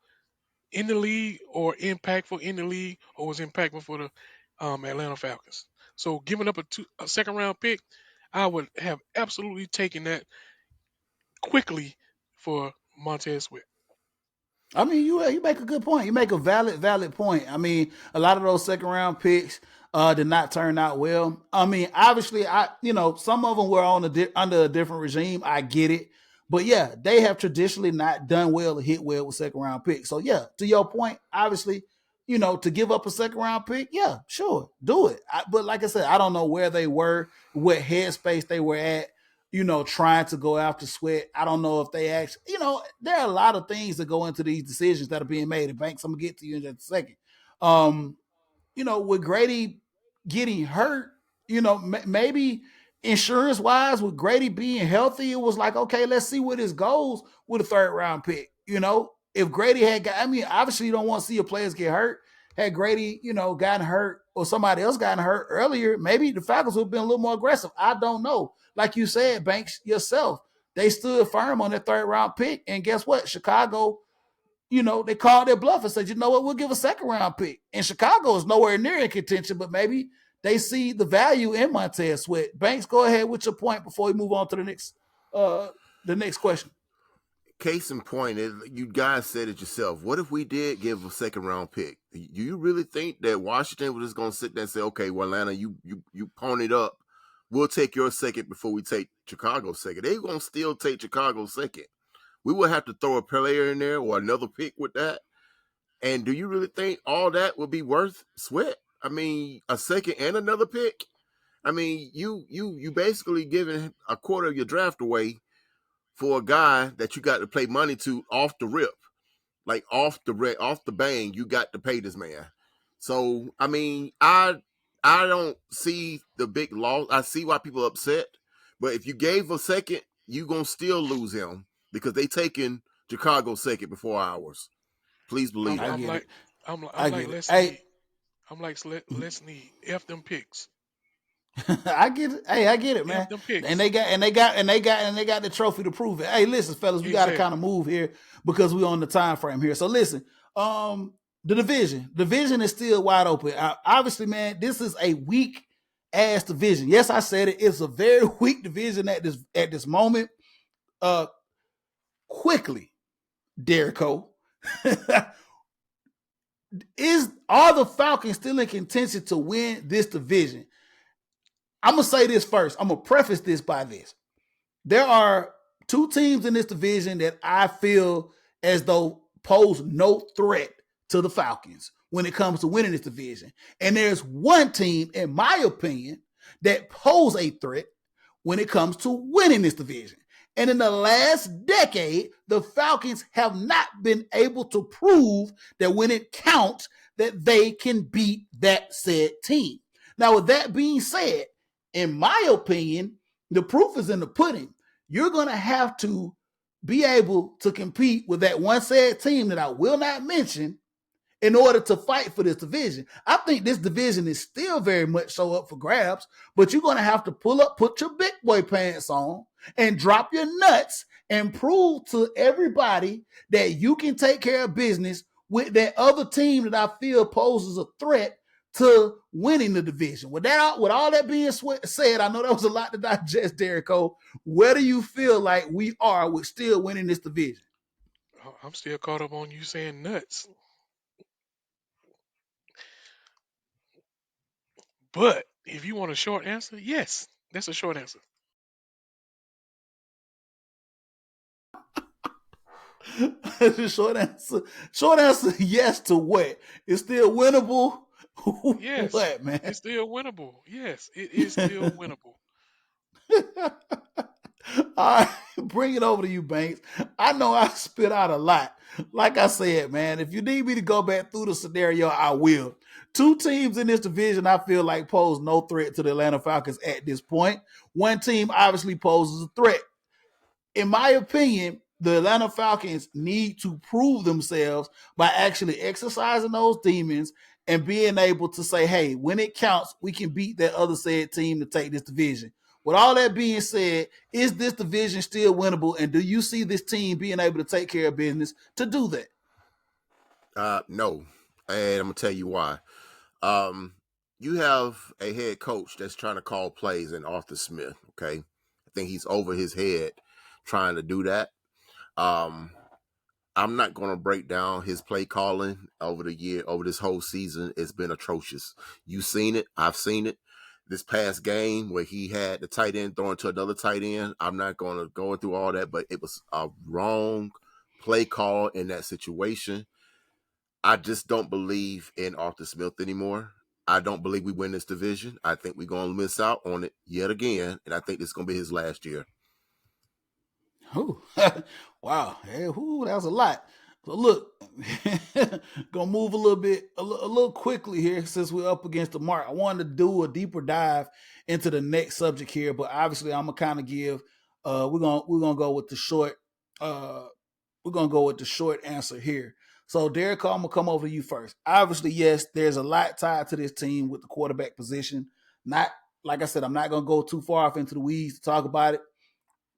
in the league or impactful in the league or was impactful for the Atlanta Falcons. So giving up a second round pick, I would have absolutely taken that quickly for Montez Sweat. I mean, you make a good point. You make a valid point. I mean, a lot of those second round picks did not turn out well. I mean, obviously, some of them were under a different regime. I get it, but yeah, they have traditionally not done well or hit well with second round picks. So yeah, to your point, obviously, to give up a second round pick, yeah, sure, do it. But like I said, I don't know where they were, what headspace they were at, trying to go after Sweat. I don't know if they actually, there are a lot of things that go into these decisions that are being made. And Banks, I'm gonna get to you in just a second. Um, with Grady getting hurt, maybe insurance wise, with Grady being healthy, it was like, okay, let's see where this goes with a third round pick. If Grady obviously you don't want to see your players get hurt. Had Grady, gotten hurt or somebody else gotten hurt earlier, maybe the Falcons would have been a little more aggressive. I don't know. Like you said, Banks, yourself, they stood firm on their third round pick. And guess what? Chicago, they called their bluff and said, you know what, we'll give a second round pick. And Chicago is nowhere near in contention, but maybe they see the value in Montez Sweat. Banks, go ahead with your point before we move on to the next question. Case in point, you guys said it yourself. What if we did give a second round pick? Do you really think that Washington was just going to sit there and say, okay, well, Atlanta, you ponied up. We'll take your second before we take Chicago's second. They're going to still take Chicago's second. We will have to throw a player in there or another pick with that. And do you really think all that would be worth Sweat? I mean, a second and another pick? I mean, you basically giving a quarter of your draft away for a guy that you got to pay money to off the rip. Like off the bang, you got to pay this man. So, I mean, I don't see the big loss. I see why people are upset. But if you gave a second, you going to still lose him because they taking Chicago second before ours. Please believe that. I'm like, I I'm like, get it. let's Hey, need. I'm like, let's need F them picks. I get it. Hey, I get it, man. F them picks. And they got the trophy to prove it. Hey, listen, fellas, we got to kind of move here because we're on the time frame here. So listen, the division is still wide open. Obviously, man, this is a weak ass division. Yes, I said it. It's a very weak division at this moment. Quickly, Derico. Are the Falcons still in contention to win this division? I'm going to say this first. I'm going to preface this by this. There are two teams in this division that I feel as though pose no threat to the Falcons when it comes to winning this division. And there's one team, in my opinion, that pose a threat when it comes to winning this division. And in the last decade, the Falcons have not been able to prove that when it counts, that they can beat that said team. Now, with that being said, in my opinion, the proof is in the pudding. You're going to have to be able to compete with that one said team that I will not mention in order to fight for this division. I think this division is still very much so up for grabs, but you're going to have to put your big boy pants on and drop your nuts and prove to everybody that you can take care of business with that other team that I feel poses a threat to winning the division. With all that being said, I know that was a lot to digest, Derek Cole. Where do you feel like we are with still winning this division? I'm still caught up on you saying nuts. But if you want a short answer, yes, that's a short answer. Short answer. Short answer, yes to what? It's still winnable. Yes, What, man? it's still winnable. Yes, it is still winnable. All right, bring it over to you, Banks. I know I spit out a lot. Like I said, man, if you need me to go back through the scenario, I will. Two teams in this division I feel like pose no threat to the Atlanta Falcons at this point. One team obviously poses a threat. In my opinion, the Atlanta Falcons need to prove themselves by actually exercising those demons and being able to say, hey, when it counts, we can beat that other said team to take this division. With all that being said, is this division still winnable? And do you see this team being able to take care of business to do that? No. And I'm gonna tell you why. You have a head coach that's trying to call plays in Arthur Smith. Okay, I think he's over his head trying to do that. I'm not going to break down his play calling over this whole season. It's been atrocious. You've seen it. I've seen it. This past game where he had the tight end throwing to another tight end, I'm not going to go through all that, but it was a wrong play call in that situation. I just don't believe in Arthur Smith anymore. I don't believe we win this division. I think we're going to miss out on it yet again, and I think this is going to be his last year. Ooh. Wow. Hey, that was a lot. So look, gonna move a little quickly here since we're up against the mark. I wanted to do a deeper dive into the next subject here, but obviously I'm gonna kind of give. We're gonna go with the short. We're gonna go with the short answer here. So Derek, I'm gonna come over to you first. Obviously, yes, there's a lot tied to this team with the quarterback position. Not like I said, I'm not gonna go too far off into the weeds to talk about it.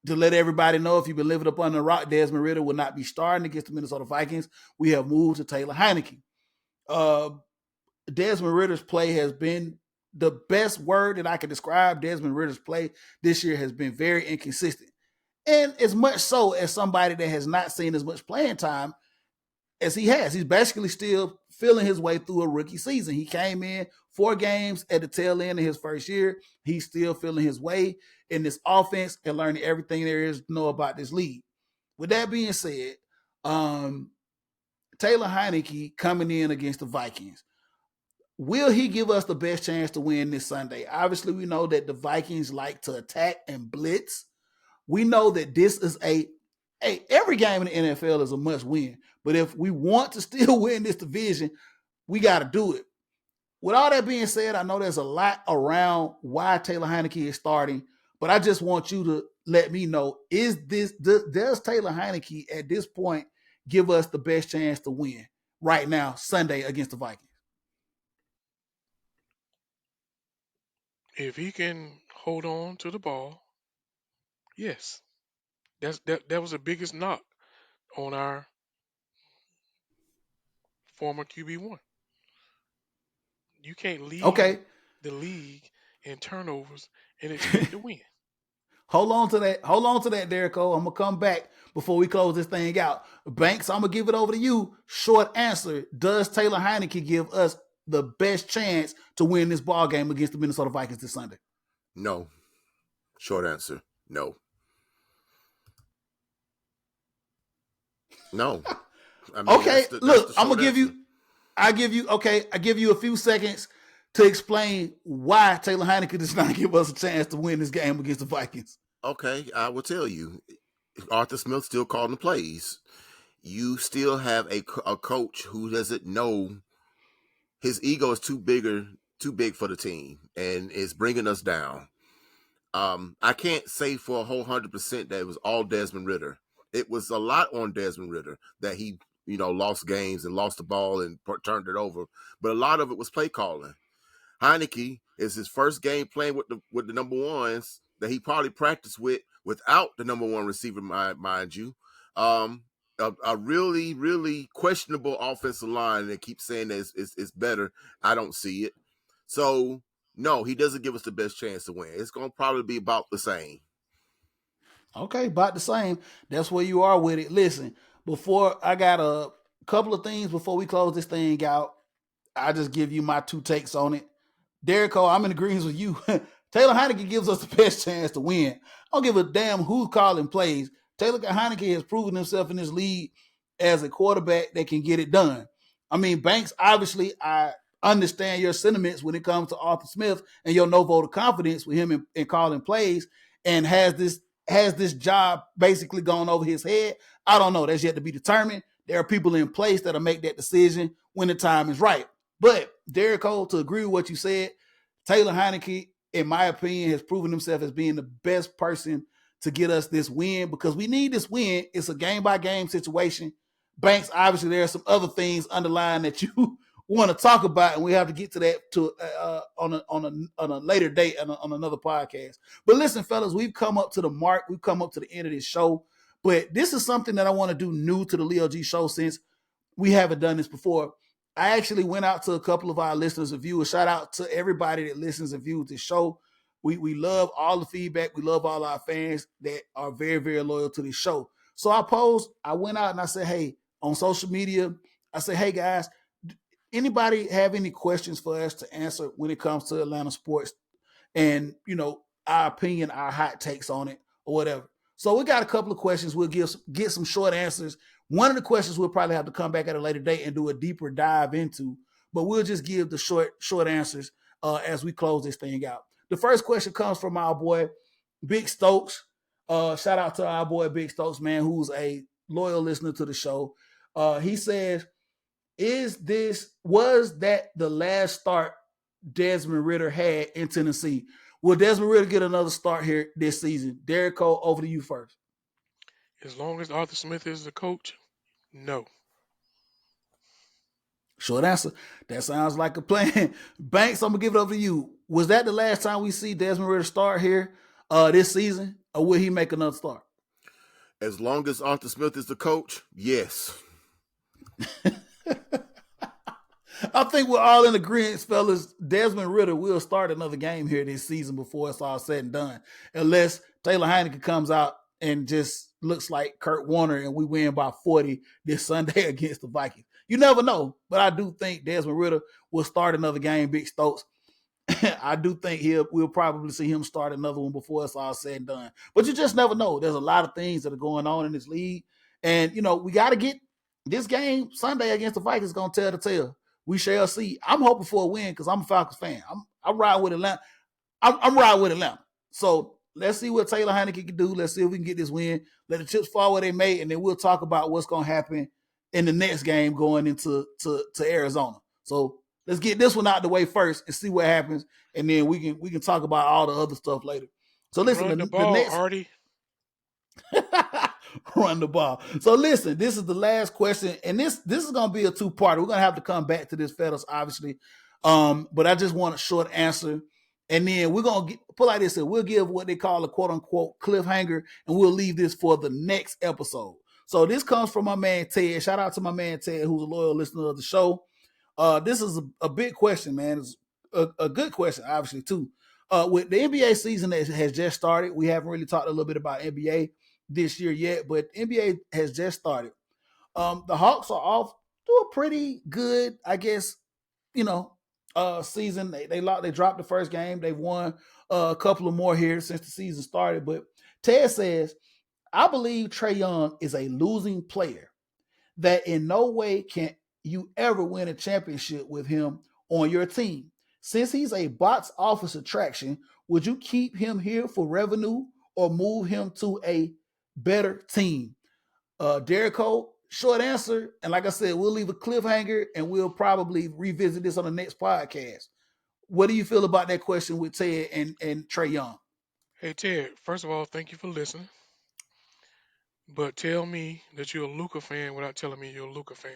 To let everybody know, if you've been living up under the rock, Desmond Ridder will not be starting against the Minnesota Vikings. We have moved to Taylor Heineke. Desmond Ridder's play has been the best word that I can describe. Desmond Ridder's play this year has been very inconsistent. And as much so as somebody that has not seen as much playing time as he has. He's basically still feeling his way through a rookie season. He came in 4 games at the tail end of his first year. He's still feeling his way in this offense and learning everything there is to know about this league. With that being said, Taylor Heineke coming in against the Vikings. Will he give us the best chance to win this Sunday? Obviously, we know that the Vikings like to attack and blitz. We know that this is every game in the NFL is a must win. But if we want to still win this division, we got to do it. With all that being said, I know there's a lot around why Taylor Heineke is starting, but I just want you to let me know, does Taylor Heineke at this point give us the best chance to win right now, Sunday against the Vikings? If he can hold on to the ball, yes. That was the biggest knock on our former QB1. You can't lead Okay, the league in turnovers and expect to win. hold on to that. Hold on to that, Derek Cole. I'm gonna come back before we close this thing out. Banks, I'm gonna give it over to you. Short answer: does Taylor Heineke give us the best chance to win this ball game against the Minnesota Vikings this Sunday? No. Short answer, no. No. I mean, Okay, that's look, the I'm gonna short give answer. you. I give you a few seconds to explain why Taylor Heineke does not give us a chance to win this game against the Vikings. Okay, I will tell you. Arthur Smith still calling the plays. You still have a coach who doesn't know his ego is too big for the team, and is bringing us down. I can't say for a whole 100% that it was all Desmond Ridder. It was a lot on Desmond Ridder that he, lost games and lost the ball and turned it over. But a lot of it was play calling. Heineke is his first game playing with the number ones that he probably practiced without the number one receiver, mind you. A really, really questionable offensive line that keeps saying that it's better. I don't see it. So no, he doesn't give us the best chance to win. It's gonna probably be about the same. Okay, about the same. That's where you are with it. Listen, before I got a couple of things before we close this thing out. I just give you my two takes on it. Derek Cole, I'm in agreement with you. Taylor Heineke gives us the best chance to win. I don't give a damn who's calling plays. Taylor Heineke has proven himself in this league as a quarterback that can get it done. I mean, Banks, obviously, I understand your sentiments when it comes to Arthur Smith and your no vote of confidence with him in calling plays, and has this job basically gone over his head. I don't know. That's yet to be determined. There are people in place that'll make that decision when the time is right. But Derek Cole, to agree with what you said, Taylor Heineke, in my opinion, has proven himself as being the best person to get us this win, because we need this win. It's a game by game situation. Banks, obviously, there are some other things underlying that you want to talk about, and we have to get to that on a later date on another podcast. But listen, fellas, we've come up to the mark. We've come up to the end of this show. But this is something that I want to do new to the Leo G show, since we haven't done this before. I actually went out to a couple of our listeners and viewers. Shout out to everybody that listens and views this show. We love all the feedback. We love all our fans that are very, very loyal to this show. So I went out and I said, hey, on social media, I said, hey guys, anybody have any questions for us to answer when it comes to Atlanta sports, and our opinion, our hot takes on it or whatever. So we got a couple of questions. We'll get some short answers. One of the questions we'll probably have to come back at a later date and do a deeper dive into, but we'll just give the short answers as we close this thing out. The first question comes from our boy Big Stokes. Shout out to our boy Big Stokes, man, who's a loyal listener to the show. He says, was that the last start Desmond Ridder had in Tennessee? Will Desmond Ridder get another start here this season? Derek Cole, over to you first. As long as Arthur Smith is the coach, no. Short answer. That sounds like a plan. Banks, I'm gonna give it over to you. Was that the last time we see Desmond Ridder start here this season, or will he make another start? As long as Arthur Smith is the coach, yes. I think we're all in agreement, fellas. Desmond Ridder will start another game here this season before it's all said and done, unless Taylor Heineke comes out and just looks like Kurt Warner and we win by 40 this Sunday against the Vikings. You never know, but I do think Desmond Ridder will start another game, Big Stokes. I do think we'll probably see him start another one before it's all said and done. But you just never know. There's a lot of things that are going on in this league. And, we got to get this game Sunday against the Vikings is going to tell the tale. We shall see. I'm hoping for a win because I'm a Falcons fan. I'm riding with Atlanta. I'm riding with Atlanta. So let's see what Taylor Heineke can do. Let's see if we can get this win. Let the chips fall where they may, and then we'll talk about what's going to happen in the next game going into Arizona. So let's get this one out the way first and see what happens, and then we can talk about all the other stuff later. So listen, Run the ball, next Artie. run the ball. So listen, this is the last question, and this is gonna be a two-parter. We're gonna have to come back to this, fellas, obviously. But I just want a short answer, and then we're gonna put like this: we'll give what they call a quote-unquote cliffhanger, and we'll leave this for the next episode. So this comes from my man Ted. Shout out to my man Ted, who's a loyal listener of the show. This is a big question, man. It's a good question, obviously, too. With the NBA season that has just started, we haven't really talked a little bit about NBA this year yet, but NBA has just started. The Hawks are off to a pretty good, I guess, season. They dropped the first game. They've won a couple of more here since the season started. But Ted says, I believe Trae Young is a losing player, that in no way can you ever win a championship with him on your team. Since he's a box office attraction, would you keep him here for revenue or move him to a better team? Derek Cole, short answer. And like I said, we'll leave a cliffhanger and we'll probably revisit this on the next podcast. What do you feel about that question with Ted and Trae Young? Hey, Ted, first of all, thank you for listening. But tell me that you're a Luca fan without telling me you're a Luca fan.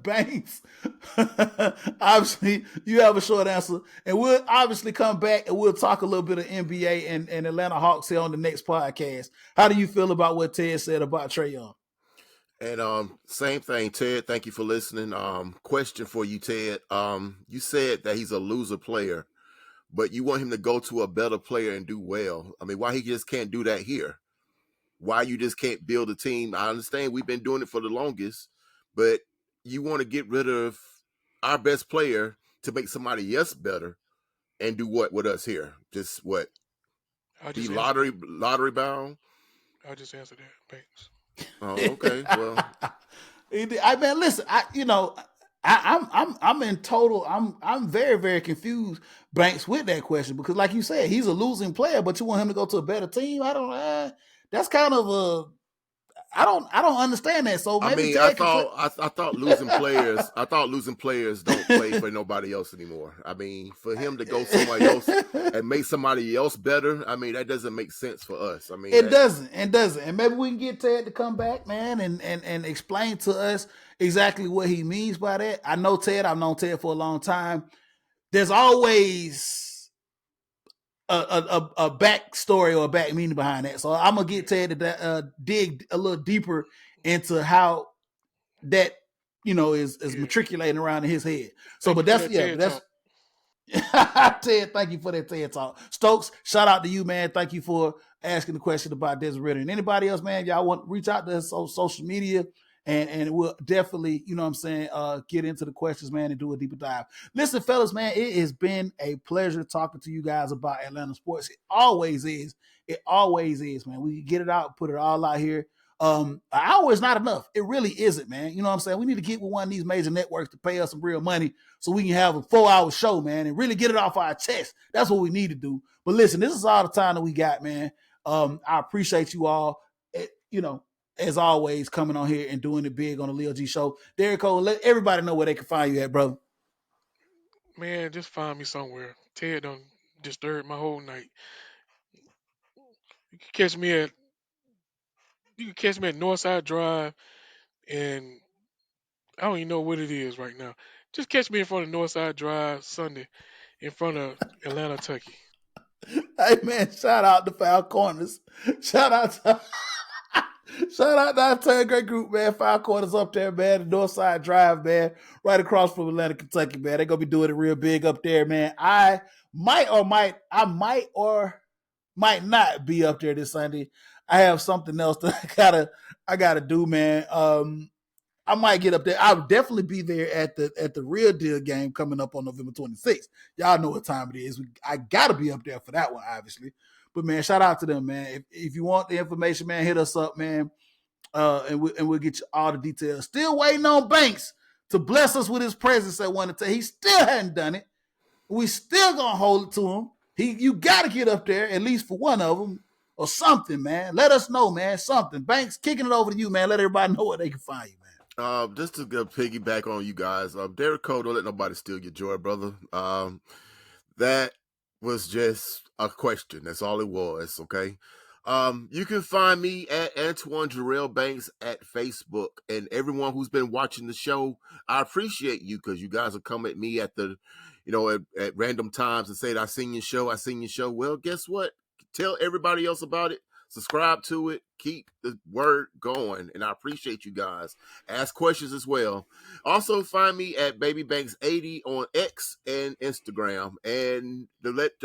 Banks. Obviously, you have a short answer, and we'll obviously come back and we'll talk a little bit of NBA and Atlanta Hawks here on the next podcast. How do you feel about what Ted said about Trae Young? And same thing, Ted. Thank you for listening. Question for you, Ted. You said that he's a loser player, but you want him to go to a better player and do well. I mean, why he just can't do that here? Why you just can't build a team? I understand we've been doing it for the longest, but you want to get rid of our best player to make somebody else better and do what with us here? Just what? I Be just answered that. lottery bound? I just answered that. Thanks. Oh, okay. Well, I mean, listen, I'm in total. I'm very very confused, Banks, with that question because, like you said, he's a losing player, but you want him to go to a better team. I don't. That's kind of a. I don't understand that. So I maybe mean, I Ted can. thought I thought losing players. I thought losing players don't play for nobody else anymore. I mean, for him to go somewhere else and make somebody else better, I mean, that doesn't make sense for us. I mean, It doesn't. It doesn't. And maybe we can get Ted to come back, man, and explain to us exactly what he means by that. I know Ted. I've known Ted for a long time. There's always a backstory or a back meaning behind that. So I'm gonna get Ted to dig a little deeper into how that is Yeah. matriculating around in his head. So, Thank but you for that's that TED that's talk. Ted, thank you for that TED talk. Stokes, shout out to you, man. Thank you for asking the question about Desmond Ritter. And anybody else, man, y'all want to reach out to us on social media and we'll definitely, you know what I'm saying, get into the questions, man, and do a deeper dive. Listen, fellas, man, it has been a pleasure talking to you guys about Atlanta sports. It always is. It always is, man. We get it out, put it all out here. An hour is not enough. It really isn't, man. You know what I'm saying? We need to get with one of these major networks to pay us some real money so we can have a 4-hour show, man, and really get it off our chest. That's what we need to do. But listen, this is all the time that we got, man. I appreciate you all, as always, coming on here and doing it big on the Leo G Show. Derek Cole, let everybody know where they can find you at, brother. Man, just find me somewhere. Ted done disturbed my whole night. You can catch me at Northside Drive, and I don't even know what it is right now. Just catch me in front of Northside Drive Sunday in front of Atlanta, Tucky. Hey, man, shout out to Falcons. Shout out to Shout out to our entire great group, man. 5 quarters up there, man. The Northside Drive, man. Right across from Atlanta, Kentucky, man. They're gonna be doing it real big up there, man. I might or might not be up there this Sunday. I have something else that I gotta do, man. I might get up there. I'll definitely be there at the real deal game coming up on November 26th. Y'all know what time it is. I gotta be up there for that one, obviously. But man, shout out to them, man. If you want the information, man, hit us up, man. And we'll get you all the details. Still waiting on Banks to bless us with his presence at one time. He still hadn't done it. We still gonna hold it to him. You gotta get up there at least for one of them or something, man. Let us know, man. Something. Banks, kicking it over to you, man. Let everybody know where they can find you, man. just to get piggyback on you guys, Derek Cole, don't let nobody steal your joy, brother. That was just a question. That's all it was. Okay. You can find me at Antoine Jarrell Banks at Facebook, and everyone who's been watching the show, I appreciate you because you guys will come at me at at random times and say, I seen your show. Well, guess what? Tell everybody else about it. Subscribe to it. Keep the word going, and I appreciate you guys. Ask questions as well. Also, find me at BabyBanks80 on X and Instagram. And to let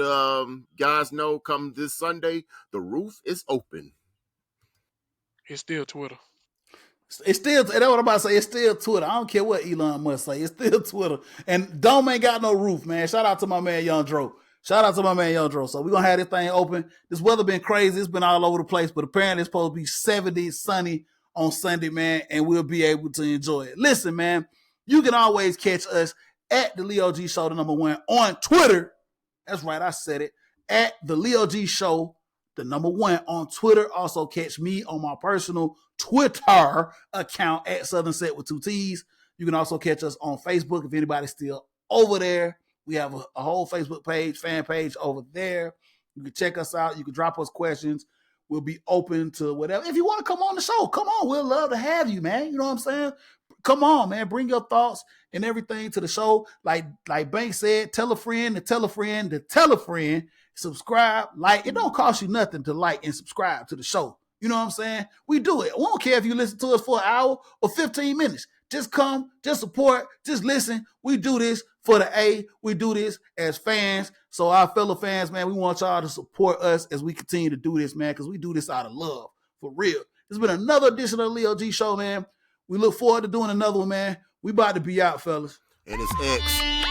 guys know, come this Sunday, the roof is open. It's still Twitter. It's still, that's what I'm about to say. It's still Twitter. I don't care what Elon Musk say. It's still Twitter. And Dome ain't got no roof, man. Shout out to my man, Young Dro. Shout out to my man, Young Dro. So we're going to have this thing open. This weather been crazy. It's been all over the place, but apparently it's supposed to be 70, sunny on Sunday, man, and we'll be able to enjoy it. Listen, man, you can always catch us at the Leo G Show, the #1 on Twitter. That's right. I said it. At the Leo G Show, the #1 on Twitter. Also catch me on my personal Twitter account at Southern Set with 2 T's. You can also catch us on Facebook if anybody's still over there. We have a whole Facebook page, fan page over there. You can check us out. You can drop us questions. We'll be open to whatever. If you want to come on the show, come on. We'll love to have you, man. You know what I'm saying? Come on, man. Bring your thoughts and everything to the show. Like Banks said, tell a friend to tell a friend to tell a friend. Subscribe, like. It don't cost you nothing to like and subscribe to the show. You know what I'm saying? We do it. We don't care if you listen to us for an hour or 15 minutes. Just come, just support, just listen. We do this for the A. We do this as fans. So our fellow fans, man, we want y'all to support us as we continue to do this, man, because we do this out of love, for real. It's been another edition of the Leo G Show, man. We look forward to doing another one, man. We about to be out, fellas. And it's X.